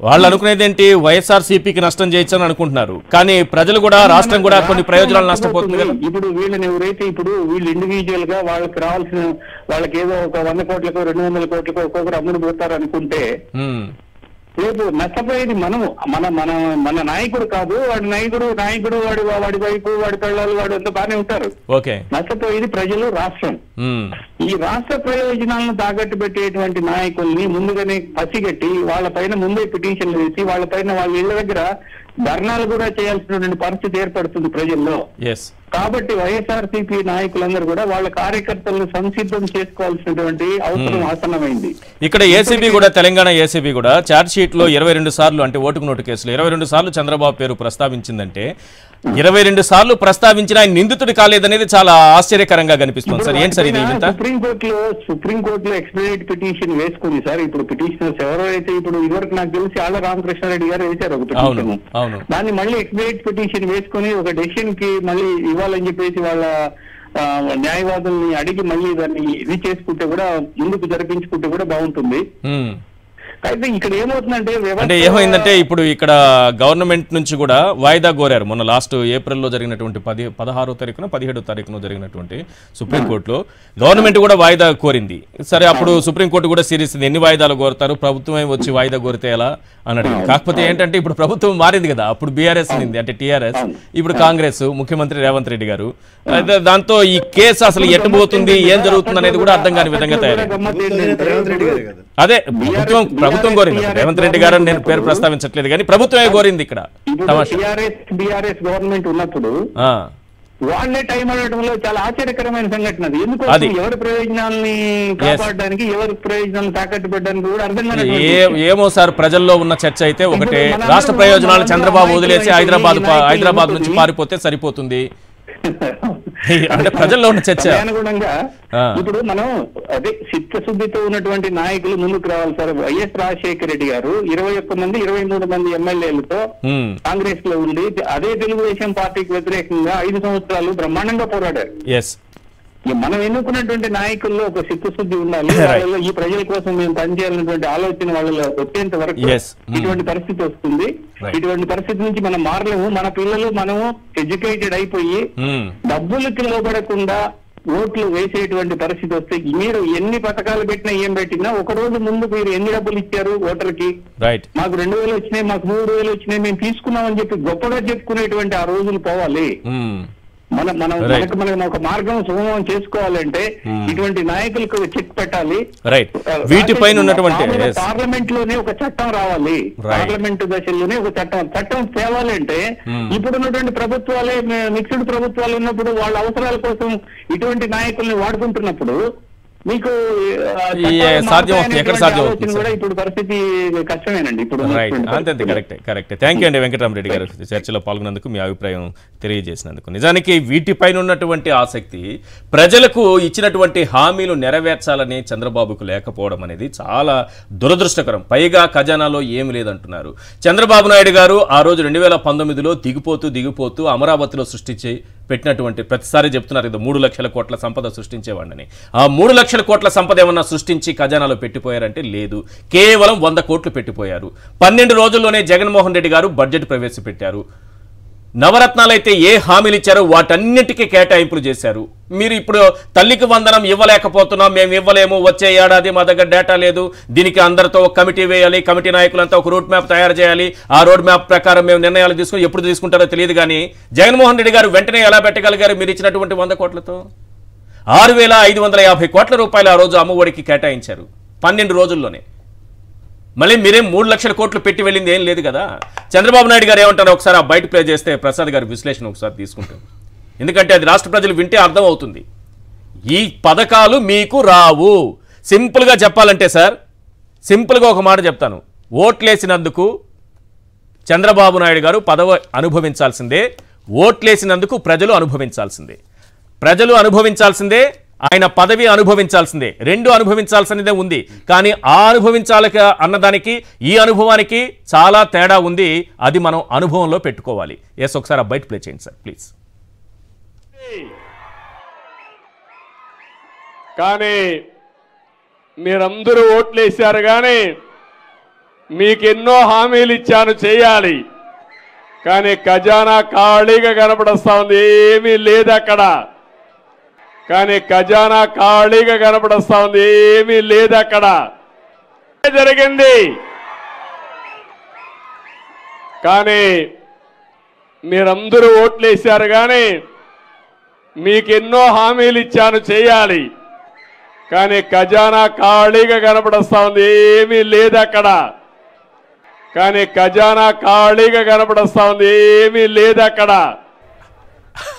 S1: వాళ్ళు అనుకునేది ఏంటి, వైఎస్ఆర్సీపీకి నష్టం చేయొచ్చని అనుకుంటున్నారు. కానీ ప్రజలు కూడా, రాష్ట్రం కూడా కొన్ని ప్రయోజనాలు నష్టపోతుంది కదా.
S2: ఇప్పుడు వీళ్ళని ఎవరైతే వీళ్ళు ఇండివిజువల్ గా వాళ్ళకి రావాల్సిన వాళ్ళకి ఏదో ఒక 100 కోట్లకో 200 కోట్లకో ఒక్కొక్కరు అమ్ముడు పోతారు అనుకుంటే రేపు నష్టపోయేది మనము. మన నాయకుడు కాదు, నాయకుడు వాడి వైపు వాడి పిల్లలు వాడు అంతా బాగానే ఉంటారు. నష్టపోయేది ప్రజలు, రాష్ట్రం. ఈ రాష్ట్ర ప్రయోజనాలను తాకట్టు పెట్టేటువంటి నాయకుల్ని ముందుగానే పసిగట్టి వాళ్ళ పైన ముందే పిటిషన్లు వేసి వాళ్ళ పైన వాళ్ళ ఇళ్ల దగ్గర ధర్నాలు కూడా చేయాల్సినటువంటి పరిస్థితి ఏర్పడుతుంది ప్రజల్లో. కాబట్టి వైఎస్ఆర్సీపీ నాయకులందరూ కూడా వాళ్ళ కార్యకర్తలను సంసిద్ధం చేసుకోవాల్సినటువంటి అవసరం ఆసన్నమైంది.
S1: ఇక్కడ ఏసీబీ కూడా, తెలంగాణ ఏసీబీ కూడా చార్జ్ షీట్ లో 22 సార్లు, అంటే ఓటుకు నోటు కేసులో 22 సార్లు చంద్రబాబు పేరు ప్రస్తావించిందంటే 22 సార్లు ప్రస్తావించిన ఆయన నిందితుడు కాలేదనేది చాలా ఆశ్చర్యకరంగా కనిపిస్తుంది సార్. ఏంటి సార్ ఇది?
S2: సుప్రీంకోర్టులో ఎక్స్ప్లెనేటరీ పిటిషన్ వేసుకుంది సార్. ఇప్పుడు పిటిషనర్స్ ఎవరైతే ఇదివరకు నాకు తెలిసి ఆళ్ళ రామకృష్ణారెడ్డి గారు వేశారు ఒక పిటిషన్. దాన్ని మళ్ళీ ఎక్స్ప్లెనేటరీ పిటిషన్ వేసుకుని ఒక డెసిషన్ కి మళ్ళీ ఇవ్వాలని చెప్పేసి వాళ్ళ న్యాయవాదుల్ని అడిగి మళ్ళీ దాన్ని ఇది చేసుకుంటే కూడా, ముందుకు జరిపించుకుంటే కూడా బాగుంటుంది. అయితే ఇక్కడ ఏమవుతుందంటే,
S1: అంటే ఏమైందంటే ఇప్పుడు ఇక్కడ గవర్నమెంట్ నుంచి కూడా వాయిదా కోరారు. మొన్న లాస్ట్ ఏప్రిల్లో జరిగినటువంటి 16వ తారీఖున 17వ తారీఖున జరిగినటువంటి సుప్రీంకోర్టులో గవర్నమెంట్ కూడా వాయిదా కోరింది. సరే, అప్పుడు సుప్రీంకోర్టు కూడా సీరియస్ ఎన్ని వాయిదాలు కోరుతారు, ప్రభుత్వమే వచ్చి వాయిదా కోరితే ఎలా అని అడిగింది. కాకపోతే ఏంటంటే ఇప్పుడు ప్రభుత్వం మారింది కదా, అప్పుడు బీఆర్ఎస్ ఉంది, అంటే టీఆర్ఎస్, ఇప్పుడు కాంగ్రెస్, ముఖ్యమంత్రి రేవంత్ రెడ్డి గారు. దాంతో ఈ కేసు అసలు ఎట్టుపోతుంది, ఏం జరుగుతుంది అనేది కూడా అర్థం కాని విధంగా తయారైంది. అదే ప్రభుత్వం కోరింది. రేవంత్ రెడ్డి గారు నేను పేరు ప్రస్తావించట్లేదు, కానీ ప్రభుత్వమే కోరింది. ఇక్కడ
S2: బీఆర్ఎస్ గవర్నమెంట్ ఉన్నప్పుడు వాళ్ళే టైం అడగడంలో చాలా ఆశ్చర్యకరమైన సంఘటన. ఎందుకు ఎవరి ప్రయోజనాలని కాపాడడానికి, ఎవరి ప్రయోజనాలను తాకట్టు పెట్టడానికి కూడా అర్థం కాదు.
S1: ఏమో సార్, ప్రజల్లో ఉన్న చర్చ అయితే ఒకటే, రాష్ట్ర ప్రయోజనాలు చంద్రబాబు వదిలేసి హైదరాబాద్ నుంచి పారిపోతే సరిపోతుంది అంటే ప్రజల్లో ఉన్న చర్చ.
S2: అనుగుణంగా ఇప్పుడు మనం అదే చిత్తశుద్ధితో ఉన్నటువంటి నాయకులు ముందుకు రావాలి సార్. వైఎస్ రాజశేఖర రెడ్డి గారు 21 మంది 23 మంది ఎమ్మెల్యేలతో కాంగ్రెస్ లో ఉండి అదే తెలుగుదేశం పార్టీకి వ్యతిరేకంగా 5 సంవత్సరాలు బ్రహ్మాండంగా పోరాడారు. మనం ఎన్నుకున్నటువంటి నాయకుల్లో ఒక చిత్తశుద్ధి ఉండాలి. ఈ ప్రజల కోసం మేము పనిచేయాలన్నటువంటి ఆలోచన వాళ్ళలో వచ్చేంత వరకు ఇటువంటి పరిస్థితి వస్తుంది. ఇటువంటి పరిస్థితి నుంచి మనం మారలేము. మన పిల్లలు మనము ఎడ్యుకేటెడ్ అయిపోయి డబ్బులకి లోబడకుండా ఓట్లు వేసేటువంటి పరిస్థితి వస్తే, మీరు ఎన్ని పథకాలు పెట్టినా ఏం పెట్టినా ఒక రోజు ముందు మీరు ఎన్ని డబ్బులు ఇచ్చారు ఓటర్కి, మాకు 2000 వచ్చినాయి, మాకు 3000 వచ్చినాయి, మేము తీసుకున్నామని చెప్పి గొప్పగా చెప్పుకునేటువంటి ఆ రోజులు పోవాలి. మనం ఒక మార్గం సుగమం చేసుకోవాలంటే ఇటువంటి నాయకులకు చెక్ పెట్టాలి.
S1: వీటిపైన ఉన్నటువంటి
S2: పార్లమెంట్ లోనే ఒక చట్టం రావాలి. పార్లమెంట్ దశల్లోనే ఒక చట్టం తేవాలంటే ఇప్పుడున్నటువంటి ప్రభుత్వాలే మిక్స్డ్ ప్రభుత్వాలు ఉన్నప్పుడు వాళ్ళ అవసరాల కోసం ఇటువంటి నాయకుల్ని వాడుకుంటున్నప్పుడు మీకు
S1: సాధ్యం అవుతుంది, ఎక్కడ సాధ్యం అవుతుంది
S2: కూడా ఇప్పుడు పరిస్థితి కష్టమేనండి ఇప్పుడు
S1: రైట్. అంతే కరెక్టే. థ్యాంక్ యూ అండి వెంకటరామరెడ్డి గారు చర్చలో పాల్గొన్నందుకు, మీ అభిప్రాయం తెలియజేసినందుకు. నిజానికి వీటిపైన ఉన్నటువంటి ఆసక్తి, ప్రజలకు ఇచ్చినటువంటి హామీలు నెరవేర్చాలని చంద్రబాబుకు లేకపోవడం అనేది చాలా దురదృష్టకరం. పైగా ఖజానాలో ఏమి లేదంటున్నారు చంద్రబాబు నాయుడు గారు. ఆ రోజు 2019లో దిగిపోతూ అమరావతిలో సృష్టించి పెట్టినటువంటి, ప్రతిసారి చెప్తున్నారు ఇది 3 లక్షల కోట్ల సంపద సృష్టించేవాడిని. ఆ 3 లక్షల కోట్ల సంపద ఏమన్నా సృష్టించి ఖజానాలో పెట్టిపోయారంటే లేదు, కేవలం 100 కోట్లు పెట్టిపోయారు. 12 రోజుల్లోనే జగన్మోహన్ రెడ్డి గారు బడ్జెట్ ప్రవేశపెట్టారు. నవరత్నాలైతే ఏ హామీలు ఇచ్చారో వాటన్నిటికీ కేటాయింపులు చేశారు. మీరు ఇప్పుడు తల్లికి వందనం ఇవ్వలేకపోతున్నాం, మేము ఇవ్వలేము, వచ్చే ఏడాది మా దగ్గర డేటా లేదు, దీనికి అందరితో ఒక కమిటీ వేయాలి, కమిటీ నాయకులంతా ఒక రూట్ మ్యాప్ తయారు చేయాలి, ఆ రోడ్ మ్యాప్ ప్రకారం మేము నిర్ణయాలు తీసుకుని ఎప్పుడు తీసుకుంటారో తెలియదు. కానీ జగన్మోహన్ రెడ్డి గారు వెంటనే ఎలా పెట్టగలిగారు మీరు ఇచ్చినటువంటి 100 కోట్లతో? 6,550 కోట్ల రూపాయలు ఆ రోజు అమ్మఒడికి కేటాయించారు 12 రోజుల్లోనే. మళ్ళీ మీరేం 3 లక్షల కోట్లు పెట్టి వెళ్ళింది ఏం లేదు కదా. చంద్రబాబు నాయుడు గారు ఏమంటారో ఒకసారి ఆ బయట ప్లే చేస్తే ప్రసాద్ గారి విశ్లేషణ ఒకసారి తీసుకుంటాం, ఎందుకంటే అది రాష్ట్ర ప్రజలు వింటే అర్థం అవుతుంది. ఈ పథకాలు మీకు రావు. సింపుల్గా చెప్పాలంటే సార్, సింపుల్గా ఒక మాట చెప్తాను, ఓట్లేసినందుకు చంద్రబాబు నాయుడు గారు పదవి అనుభవించాల్సిందే, ఓట్లేసినందుకు ప్రజలు అనుభవించాల్సిందే. ప్రజలు అనుభవించాల్సిందే, ఆయన పదవి అనుభవించాల్సిందే. రెండు అనుభవించాల్సిందే ఉంది. కానీ ఆ అనుభవించాలి అన్నదానికి ఈ అనుభవానికి చాలా తేడా ఉంది. అది మనం అనుభవంలో పెట్టుకోవాలి. ఎస్, ఒకసారి బయట ప్లే చేయండి సార్ ప్లీజ్.
S4: కానీ మీరందరూ ఓట్లేశారు, కానీ మీకు ఎన్నో హామీలు ఇచ్చాను చేయాలి, కానీ ఖజానా ఖాళీగా కనపడస్తా ఉంది, ఏమీ లేదు అక్కడ. కానీ ఖజానా ఖాళీగా కనపడస్తా ఉంది, ఏమీ లేదు అక్కడ. జరిగింది. కానీ మీరందరూ ఓట్లేశారు, కానీ మీకు ఎన్నో హామీలు ఇచ్చాను చేయాలి, కానీ ఖజానా ఖాళీగా కనపడస్తా ఉంది, ఏమీ లేదు అక్కడ. కానీ ఖజానా ఖాళీగా కనపడస్తా ఉంది, ఏమీ లేదు అక్కడ.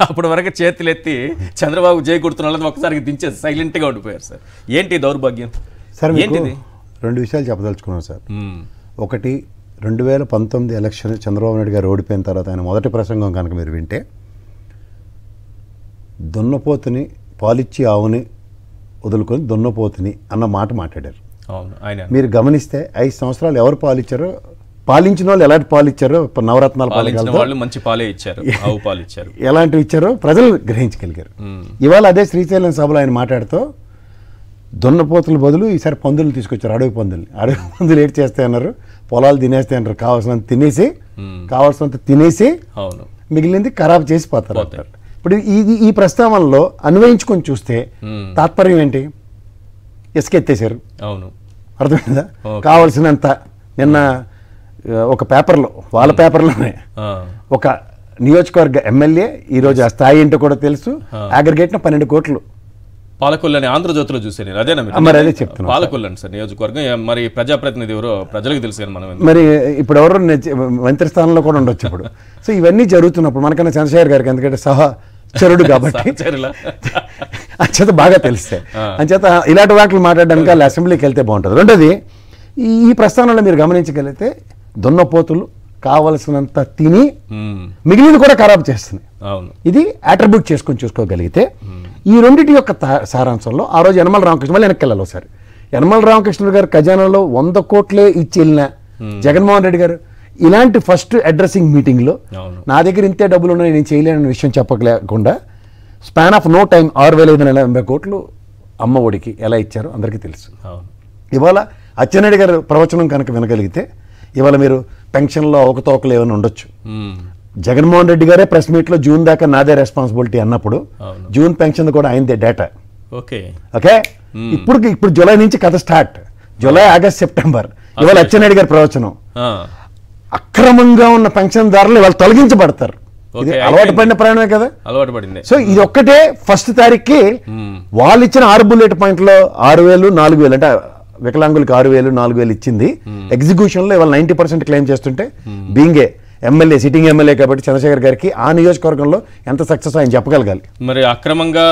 S1: అప్పటి వరకు చేతులెత్తి చంద్రబాబు జై కొడుతున్న ఒకసారికి దించేసి సైలెంట్గా ఉండిపోయారు సార్. ఏంటి దౌర్భాగ్యం
S5: సార్?
S1: ఏంటిది?
S5: 2 విషయాలు చెప్పదలుచుకున్నాను సార్. ఒకటి, 2019 ఎలక్షన్ చంద్రబాబు నాయుడు గారు ఓడిపోయిన తర్వాత ఆయన మొదటి ప్రసంగం కనుక మీరు వింటే, దున్నపోతుని పాలిచ్చి ఆవుని వదులుకొని దున్నపోతుని అన్న మాట మాట్లాడారు.
S1: అవును, ఆయన
S5: మీరు గమనిస్తే 5 సంవత్సరాలు ఎవరు పాలిచ్చారో, పాలించిన వాళ్ళు ఎలాంటి పాలు ఇచ్చారో, నవరత్నాలు
S1: వాళ్ళు మంచి పాలే ఇచ్చారు, ఆవు పాలు ఇచ్చారు,
S5: ఎలాంటివి ఇచ్చారో ప్రజలు గ్రహించగలిగారు. ఇవాళ అదే శ్రీశైలం సభలో ఆయన మాట్లాడుతూ దున్నపోతుల బదులు ఈసారి పందులు తీసుకొచ్చారు, అడవి పందులు ఏడ్ చేస్తే అన్నారు, పొలాలు తినేస్తే అన్నారు, కావాల్సినంత తినేసి
S1: అవును
S5: మిగిలింది ఖరాబ్ చేసి పోతారు. ఇప్పుడు ఈ ప్రస్తావనలో అన్వయించుకొని చూస్తే తాత్పర్యం ఏంటి? ఎత్తారు.
S1: అవును,
S5: అర్థమైందా? కావాల్సినంత నిన్న ఒక పేపర్లో, వాళ్ళ పేపర్లోనే ఒక నియోజకవర్గ ఎమ్మెల్యే ఈరోజు ఆ స్థాయి ఏంటో కూడా తెలుసు, అగ్రిగేట్న 12 కోట్లు
S1: పాలకొల్లని ఆంధ్రజ్యోతిలో చూసే నేను అదే
S5: మరి అదే చెప్తున్నా.
S1: పాలకొల్లండి సార్ నియోజకవర్గం. మరి ప్రజాప్రతినిధి ఎవరో ప్రజలకు తెలుసు కానీ మనం
S5: మరి ఇప్పుడు ఎవరో మంత్రి స్థానంలో కూడా ఉండొచ్చు ఇప్పుడు. సో ఇవన్నీ జరుగుతున్నప్పుడు మనకన్నా చంద్రశేఖర్ గారికి, ఎందుకంటే సహచరుడు కాబట్టి అంచేత బాగా తెలుస్తాయి, అంచేత ఇలాంటి వాటిని మాట్లాడడానికి వాళ్ళు అసెంబ్లీకి వెళ్తే బాగుంటుంది. రెండోది, ఈ ప్రస్తావనలో మీరు గమనించగలిగితే దున్నపోతులు కావలసినంత తిని మిగిలినది కూడా ఖరాబు చేస్తున్నాయి. ఇది అట్రిబ్యూట్ చేసుకొని చూసుకోగలిగితే ఈ రెండింటి యొక్క సారాంశంలో ఆ రోజు యనమల రామకృష్ణ, మళ్ళీ వెనక్కి వెళ్ళాలి ఒకసారి, యనమల రామకృష్ణ గారు ఖజానాలో 100 కోట్లే ఇచ్చి వెళ్ళిన జగన్మోహన్ రెడ్డి గారు ఇలాంటి ఫస్ట్ అడ్రసింగ్ మీటింగ్లో నా దగ్గర ఇంతే డబ్బులు ఉన్నాయి నేను చేయలేని విషయం చెప్పలేకుండా స్పాన్ ఆఫ్ నో టైం 6,580 కోట్లు అమ్మ ఒడికి ఎలా ఇచ్చారో అందరికీ తెలుసు. ఇవాళ అచ్చెన్నాయుడు గారు ప్రవచనం కనుక వినగలిగితే ఇవాళ మీరు పెన్షన్లో అవకతవకలు ఏమైనా ఉండొచ్చు. జగన్మోహన్ రెడ్డి గారే ప్రెస్ మీట్లో జూన్ దాకా నాదే రెస్పాన్సిబిలిటీ అన్నప్పుడు జూన్ పెన్షన్ కూడా అయిందే డేటా. ఓకే, ఇప్పుడు జూలై నుంచి కథ స్టార్ట్. July, August, September. ఇవాళ అచ్చెన్నాయుడు గారి ప్రవచనం, అక్రమంగా ఉన్న పెన్షన్దారులు ఇవాళ తొలగించబడతారు. ఇది అలవాటు పడిన ప్రయాణమే కదా, అలవాటు పడింది. సో ఇది ఒక్కటే ఫస్ట్ తారీఖుకి వాళ్ళు ఇచ్చిన 6 బుల్లెట్ పాయింట్లో 6,000, 4,000 అంటే వికలాంగులకు 6,000, 4,000 ఇచ్చింది. ఎగ్జిక్యూషన్ లో ఇవాళ 90% క్లెయిమ్ చేస్తుంటే being a MLA, sitting MLA కాబట్టి చంద్రశేఖర్ గారికి ఆ నియోజకవర్గంలో ఎంత సక్సెస్ ఆయన చెప్పగలగాలి.
S1: మరి అక్రమంగా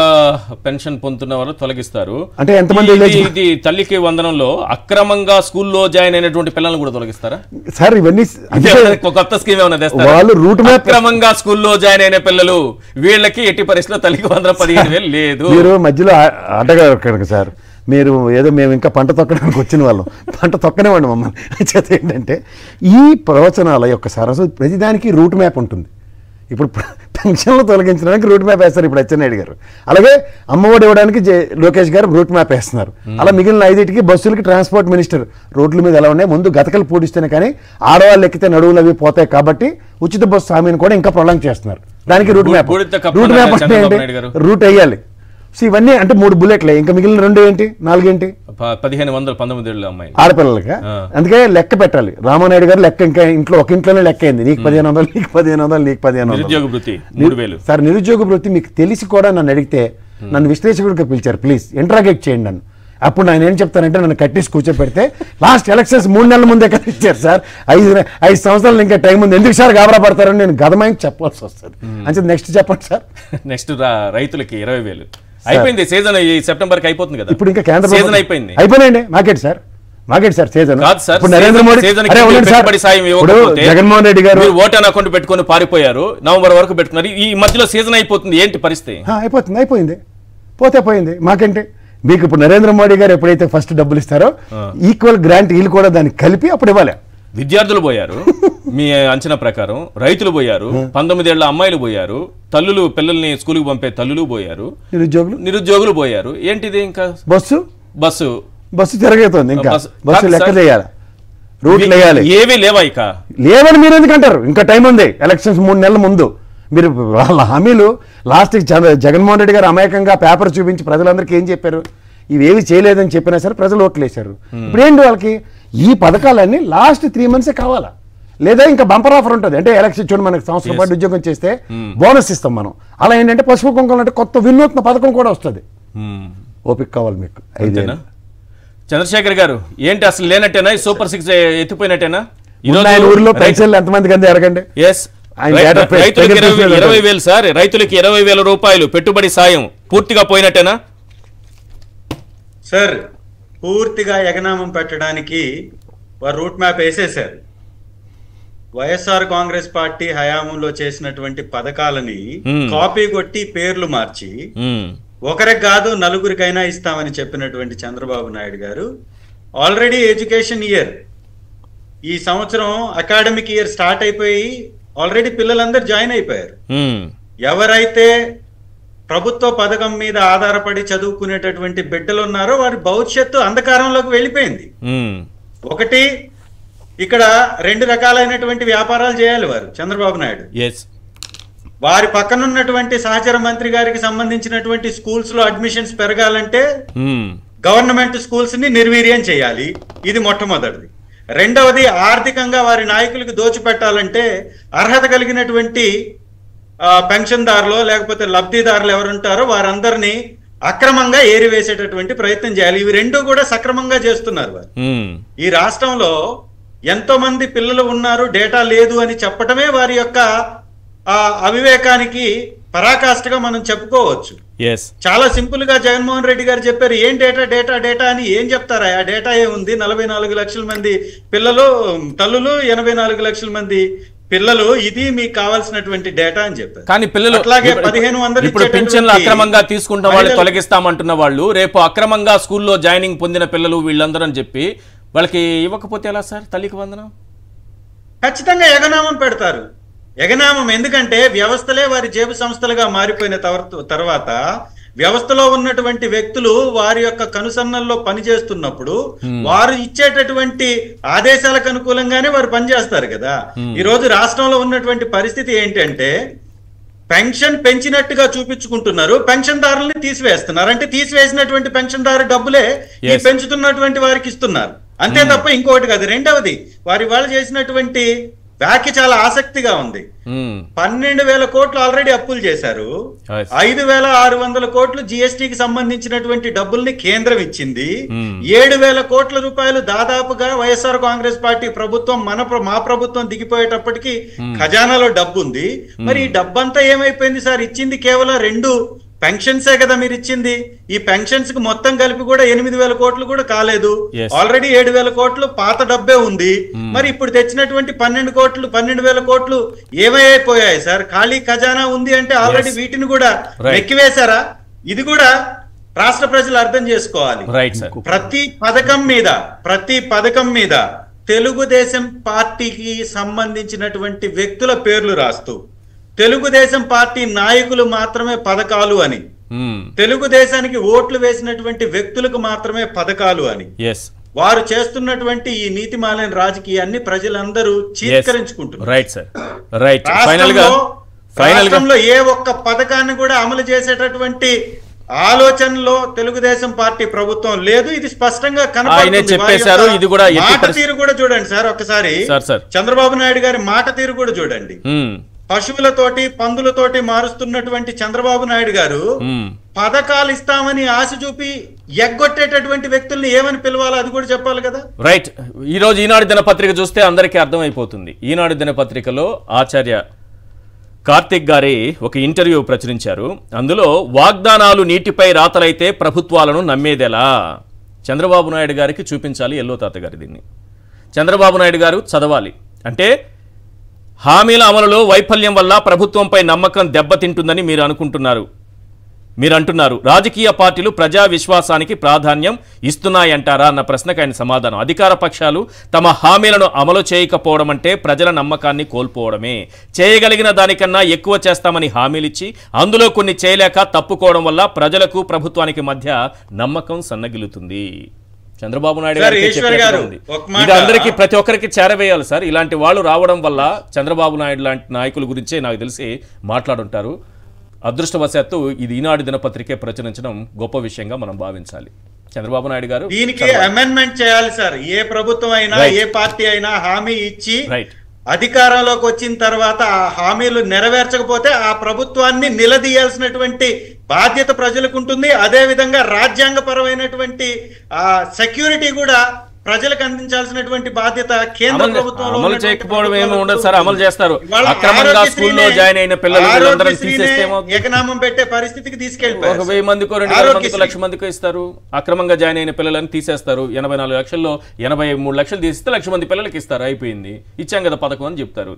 S1: పెన్షన్ పొందుతున్న వాళ్ళు తొలగిస్తారు
S5: అంటే ఎంతమంది
S1: ఇది తల్లికి వందనంలో అక్రమంగా స్కూల్లో జాయిన్ అయినటువంటి పిల్లలను కూడా తొలగిస్తారా
S5: సార్? ఇవన్నీ
S1: కొత్త స్కీమ్ ఏమైనా తెస్తారా?
S5: వాళ్ళు రూట్ మ్యాప్
S1: అక్రమంగా స్కూల్లో జాయిన్ అయిన పిల్లలు వీళ్ళకి ఎట్టి పరిస్థితుల్లో తల్లికి 115,000 లేదు.
S5: మీరు మధ్యలో అడ్డగా సార్, మీరు ఏదో మేము ఇంకా పంట తొక్కడానికి వచ్చిన వాళ్ళం, పంట తొక్కనివ్వండి మమ్మల్ని. చేత ఏంటంటే ఈ ప్రవచనాల యొక్క సరస్సు ప్రతిదానికి రూట్ మ్యాప్ ఉంటుంది. ఇప్పుడు పెన్షన్లు తొలగించడానికి రూట్ మ్యాప్ వేస్తారు ఇప్పుడు అచ్చెన్నాయుడు గారు, అలాగే అమ్మఒడి ఇవ్వడానికి లోకేష్ గారు రూట్ మ్యాప్ వేస్తున్నారు. అలా మిగిలిన 5 బస్సులకి ట్రాన్స్పోర్ట్ మినిస్టర్ రోడ్ల మీద ఎలా ఉన్నాయి, ముందు గతకలు పూడిస్తేనే కానీ ఆడవాళ్ళు ఎక్కితే నడువులు అవి పోతాయి కాబట్టి ఉచిత బస్సు హామీని కూడా ఇంకా ప్రొలాంగ్ చేస్తున్నారు. దానికి రూట్ మ్యాప్ అంటే ఏంటి? రూట్ వేయాలి. సో ఇవన్నీ అంటే 3 బుల్లెట్లే, ఇంకా మిగిలిన 2 ఏంటి 4 ఏంటి
S1: 1519 అమ్మాయి
S5: ఆడపిల్లలకి. అందుకే లెక్క పెట్టాలి. రామానాయుడు గారు లెక్క ఇంకా ఒక ఇంట్లోనే లెక్క అయింది, నీకు 1500, నీకు 1500, నీకు 1500. సార్ నిరుద్యోగ వృత్తి మీకు తెలిసి కూడా నన్ను అడిగితే నన్ను విశ్లేషకుడికి పిలిచారు, ప్లీజ్ ఇంట్రాగేట్ చేయండి నన్ను. అప్పుడు నేను ఏం చెప్తానంటే నన్ను కట్టేసి కూర్చోపెడితే లాస్ట్ ఎలక్షన్స్ 3 నెలల ముందే కదా ఇచ్చారు సార్, 5 సంవత్సరాలు ఇంకా టైం ఉంది, ఎందుకు సార్ గాబరా పడతారని నేను గదమాయించి చెప్పాల్సి వస్తుంది. అంటే నెక్స్ట్ చెప్పండి సార్.
S1: నెక్స్ట్ రైతులకి 20,000 అయిపోయింది సీజన్, ఈ సెప్టెంబర్ కి అయిపోతుంది కదా.
S5: ఇప్పుడు ఇంకా కేంద్ర
S1: సీజన్ అయిపోయింది,
S5: అయిపోయినండి. Market sir season. Narendra Modi Jaganmohan Reddy garu
S1: vote on account పెట్టుకొని పారిపోయారు, నవంబర్ వరకు పెట్టుకున్నారు. ఈ మధ్యలో సీజన్ అయిపోతుంది, ఏంటి పరిస్థితి?
S5: అయిపోయింది, పోయింది. మాకేంటి మీకు ఇప్పుడు నరేంద్ర మోడీ గారు ఎప్పుడైతే ఫస్ట్ డబ్బులు ఇస్తారో ఈక్వల్ గ్రాంట్ వీళ్ళు కూడా దాన్ని కలిపి అప్పుడు ఇవ్వాలి.
S1: విద్యార్థులు పోయారు మీ అంచనా ప్రకారం, రైతులు పోయారు, 19 ఏళ్ల అమ్మాయిలు పోయారు, తల్లులు పిల్లల్ని స్కూల్కి పంపే తల్లులు పోయారు, నిరుద్యోగులు పోయారు. ఏంటిది ఇంకా బస్సు తిరగేస్తుంది, ఇంకా బస్సు లెక్క చేయాలి, రూట్లు వేయాలి. ఏవీ లేవా? ఇక
S5: లేవని మీరు ఎందుకంటారు? ఇంకా టైం ఉంది, ఎలక్షన్స్ 3 నెలల ముందు. మీరు వాళ్ళ హామీలు లాస్ట్ జగన్మోహన్ రెడ్డి గారు అమాయకంగా పేపర్ చూపించి ప్రజలందరికీ ఏం చెప్పారు? ఇవేవి చేయలేదని చెప్పినా సరే ప్రజలు ఓట్లు వేశారు. ఇప్పుడు ఏంటి వాళ్ళకి ఈ పథకాలన్నీ లాస్ట్ 3 మంత్సే కావాలా, లేదా ఇంకా బంపర్ ఆఫర్ ఉంటుంది. అంటే ఎలక్షన్ చూడండి, మనకి సంవత్సరం పాటు ఉద్యోగం చేస్తే బోనస్ ఇస్తాం మనం. అలా ఏంటంటే పసుపు కుంకుమ అంటే కొత్త వినూత్న పథకం కూడా వస్తుంది. ఓపిక కావాలి మీకు. 5 ఏళ్ళు.
S1: చంద్రశేఖర్ గారు ఏంటి అసలు లేనట్టేనా? సూపర్ 6 ఎత్తిపోయినట్టేనా?
S5: ఊరిలో పెన్షన్లు ఎంతమందికి అంది అడగండి.
S1: రైతులకి 20,000 సార్, రైతులకి 20,000 రూపాయలు పెట్టుబడి సాయం పూర్తిగా పోయినట్టేనా?
S6: సార్ పూర్తిగా ఎగనామం పెట్టడానికి వారు రూట్ మ్యాప్ వేసేశారు. వైఎస్ఆర్ కాంగ్రెస్ పార్టీ హయాంలో చేసినటువంటి పథకాలని కాపీ కొట్టి పేర్లు మార్చి ఒకరికి కాదు నలుగురికైనా ఇస్తామని చెప్పినటువంటి చంద్రబాబు నాయుడు గారు ఆల్రెడీ ఎడ్యుకేషన్ ఇయర్, ఈ సంవత్సరం అకాడమిక్ ఇయర్ స్టార్ట్ అయిపోయి ఆల్రెడీ పిల్లలందరూ జాయిన్ అయిపోయారు. ఎవరైతే ప్రభుత్వ పథకం మీద ఆధారపడి చదువుకునేటటువంటి బిడ్డలు ఉన్నారో వారి భవిష్యత్తు అంధకారంలోకి వెళ్ళిపోయింది. ఒకటి, ఇక్కడ 2 రకాలైనటువంటి వ్యాపారాలు చేయాలి వారు చంద్రబాబు నాయుడు. వారి పక్కన ఉన్నటువంటి సహచర మంత్రి గారికి సంబంధించినటువంటి స్కూల్స్ లో అడ్మిషన్స్ పెరగాలంటే గవర్నమెంట్ స్కూల్స్ ని నిర్వీర్యం చేయాలి, ఇది మొట్టమొదటిది. రెండవది, ఆర్థికంగా వారి నాయకులకు దోచిపెట్టాలంటే అర్హత కలిగినటువంటి పెన్షన్దారులు లేకపోతే లబ్ధిదారులు ఎవరుంటారో వారందరినీ అక్రమంగా ఏరివేసేటటువంటి ప్రయత్నం చేయాలి. ఇవి 2 కూడా సక్రమంగా చేస్తున్నారు వారు. ఈ రాష్ట్రంలో ఎంతో మంది పిల్లలు ఉన్నారు, డేటా లేదు అని చెప్పటమే వారి యొక్క అవివేకానికి పరాకాష్ఠగా మనం చెప్పుకోవచ్చు. చాలా సింపుల్ గా జగన్మోహన్ రెడ్డి గారు చెప్పారు, ఏం డేటా డేటా డేటా అని. ఏం చెప్తారా? ఆ డేటా ఏముంది? 44 లక్షల మంది పిల్లలు, తల్లులు, 84 లక్షల మంది పిల్లలు, ఇది మీకు కావాల్సినటువంటి డేటా అని చెప్పారు.
S1: కానీ పిల్లలు
S6: అట్లాగే 1500
S1: ఇప్పుడు పింఛన్లు అక్రమంగా తీసుకుంటున్న వాళ్ళు తొలగిస్తామంటున్న వాళ్ళు రేపు అక్రమంగా స్కూల్లో జాయినింగ్ పొందిన పిల్లలు వీళ్ళందరూ అని చెప్పి వాళ్ళకి ఇవ్వకపోతే ఎలా సార్ తల్లికి వందనం?
S6: ఖచ్చితంగా ఎగనామం పెడతారు. ఎగనామం ఎందుకంటే వ్యవస్థలే వారి జేబు సంస్థలుగా మారిపోయిన తర్వాత వ్యవస్థలో ఉన్నటువంటి వ్యక్తులు వారి యొక్క కనుసన్నల్లో పనిచేస్తున్నప్పుడు వారు ఇచ్చేటటువంటి ఆదేశాలకు అనుకూలంగానే వారు పనిచేస్తారు కదా. ఈ రోజు రాష్ట్రంలో ఉన్నటువంటి పరిస్థితి ఏంటంటే పెన్షన్ పెంచినట్టుగా చూపించుకుంటున్నారు, పెన్షన్దారుల్ని తీసివేస్తున్నారు. అంటే తీసివేసినటువంటి పెన్షన్దారు డబ్బులే ఈ పెంచుతున్నటువంటి వారికి ఇస్తున్నారు, అంతే తప్ప ఇంకొకటి కాదు. రెండవది, వారి వాళ్ళు చేసినటువంటి వ్యాఖ్య చాలా ఆసక్తిగా ఉంది. 12,000 కోట్లు ఆల్రెడీ అప్పులు చేశారు. 5,600 కోట్లు జిఎస్టికి సంబంధించినటువంటి డబ్బుల్ని కేంద్రం ఇచ్చింది. 7,000 కోట్ల రూపాయలు దాదాపుగా వైఎస్ఆర్ కాంగ్రెస్ పార్టీ ప్రభుత్వం మా ప్రభుత్వం దిగిపోయేటప్పటికి ఖజానాలో డబ్బు ఉంది. మరి ఈ డబ్బంతా ఏమైపోయింది సార్? ఇచ్చింది కేవలం 2 పెన్షన్సే కదా మీరు ఇచ్చింది. ఈ పెన్షన్స్ కి మొత్తం కలిపి కూడా 8,000 కోట్లు కూడా కాలేదు. ఆల్రెడీ 7,000 కోట్లు పాత డబ్బే ఉంది. మరి ఇప్పుడు తెచ్చినటువంటి 12,000 కోట్లు ఏమైపోయాయి సార్? ఖాళీ ఖజానా ఉంది అంటే ఆల్రెడీ వీటిని కూడా ఎక్కివేశారా? ఇది కూడా రాష్ట్ర ప్రజలు అర్థం చేసుకోవాలి. ప్రతి పథకం మీద తెలుగుదేశం పార్టీకి సంబంధించినటువంటి వ్యక్తుల పేర్లు రాస్తూ తెలుగుదేశం పార్టీ నాయకులు మాత్రమే పథకాలు అని, తెలుగుదేశానికి ఓట్లు వేసినటువంటి వ్యక్తులకు మాత్రమే పథకాలు అని వారు చేస్తున్నటువంటి ఈ నీతిమాలైన రాజకీయాన్ని ప్రజలందరూ చీత్కరించుకుంటున్నారు. రాష్ట్రంలో ఏ ఒక్క పథకాన్ని కూడా అమలు చేసేటటువంటి ఆలోచనలో తెలుగుదేశం పార్టీ ప్రభుత్వం లేదు. ఇది స్పష్టంగా కనపడుతుంది. మాట తీరు కూడా చూడండి సార్, ఒక్కసారి చంద్రబాబు నాయుడు గారి మాట తీరు కూడా చూడండి. పశువులతోటి పందులతోటి మారుస్తున్నటువంటి చంద్రబాబు నాయుడు గారు పథకాలు ఇస్తామని ఆశ చూపి ఎగ్గొట్టేటటువంటి వ్యక్తుల్ని ఏమని పిలవాలో అది కూడా చెప్పాలి కదా.
S1: రైట్. ఈ రోజు ఈనాడు దినపత్రిక చూస్తే అందరికీ అర్థమైపోతుంది. ఈనాడు దినపత్రికలో ఆచార్య కార్తిక్ గారి ఒక ఇంటర్వ్యూ ప్రచురించారు. అందులో వాగ్దానాలు నీటిపై రాతలైతే ప్రభుత్వాలను నమ్మేదెలా? చంద్రబాబు నాయుడు గారికి చూపించాలి ఎల్లో తాత గారి దీన్ని. చంద్రబాబు నాయుడు గారు చదవాలి. అంటే హామీల అమలులో వైఫల్యం వల్ల ప్రభుత్వంపై నమ్మకం దెబ్బతింటుందని మీరు అంటున్నారు. రాజకీయ పార్టీలు ప్రజా విశ్వాసానికి ప్రాధాన్యం ఇస్తున్నాయంటారా అన్న ప్రశ్నకు ఆయన సమాధానం, అధికార పక్షాలు తమ హామీలను అమలు చేయకపోవడం అంటే ప్రజల నమ్మకాన్ని కోల్పోవడమే. చేయగలిగిన దానికన్నా ఎక్కువ చేస్తామని హామీలిచ్చి అందులో కొన్ని చేయలేక తప్పుకోవడం వల్ల ప్రజలకు ప్రభుత్వానికి మధ్య నమ్మకం సన్నగిలుతుంది. చంద్రబాబు నాయుడు గారు ఇది అందరికీ ప్రతి ఒక్కరికి చేరవేయాలి సార్. ఇలాంటి వాళ్ళు రావడం వల్ల చంద్రబాబు నాయుడు లాంటి నాయకుల గురించే నాకు తెలిసి మాట్లాడుంటారు. అదృష్టవశాత్తు ఇది ఈనాడు దినపత్రికే ప్రచురించడం గొప్ప విషయంగా మనం భావించాలి. చంద్రబాబు నాయుడు గారు
S6: దీనికి అమెండ్మెంట్ చేయాలి సార్. ఏ ప్రభుత్వం అయినా ఏ పార్టీ అయినా హామీ ఇచ్చి అధికారంలోకి వచ్చిన తర్వాత ఆ హామీలు నెరవేర్చకపోతే ఆ ప్రభుత్వాన్ని నిలదీయాల్సినటువంటి బాధ్యత ప్రజలకు ఉంటుంది. అదే విధంగా రాజ్యాంగపరమైనటువంటి సెక్యూరిటీ కూడా ప్రజలకు అందించాల్సినటువంటి బాధ్యత కేంద్ర ప్రభుత్వం.
S1: అమలు చేయకపోవడం ఏమి ఉండదు సార్, అమలు చేస్తారు. అక్రమంగా స్కూల్లో జాయిన్ అయిన పిల్లలందరూ
S6: ఎకనామం పెట్టే పరిస్థితికి తీసుకెళ్తారు.
S1: 1,000 మందికో 2,000 మందికో 1,00,000 మందికో ఇస్తారు. అక్రమంగా జాయిన్ అయిన పిల్లలని తీసేస్తారు. 84 లక్షల్లో 83 లక్షలు తీసిస్తే 1,00,000 మంది పిల్లలకి ఇస్తారు. అయిపోయింది, ఇచ్చాం కదా పథకం అని చెప్తారు.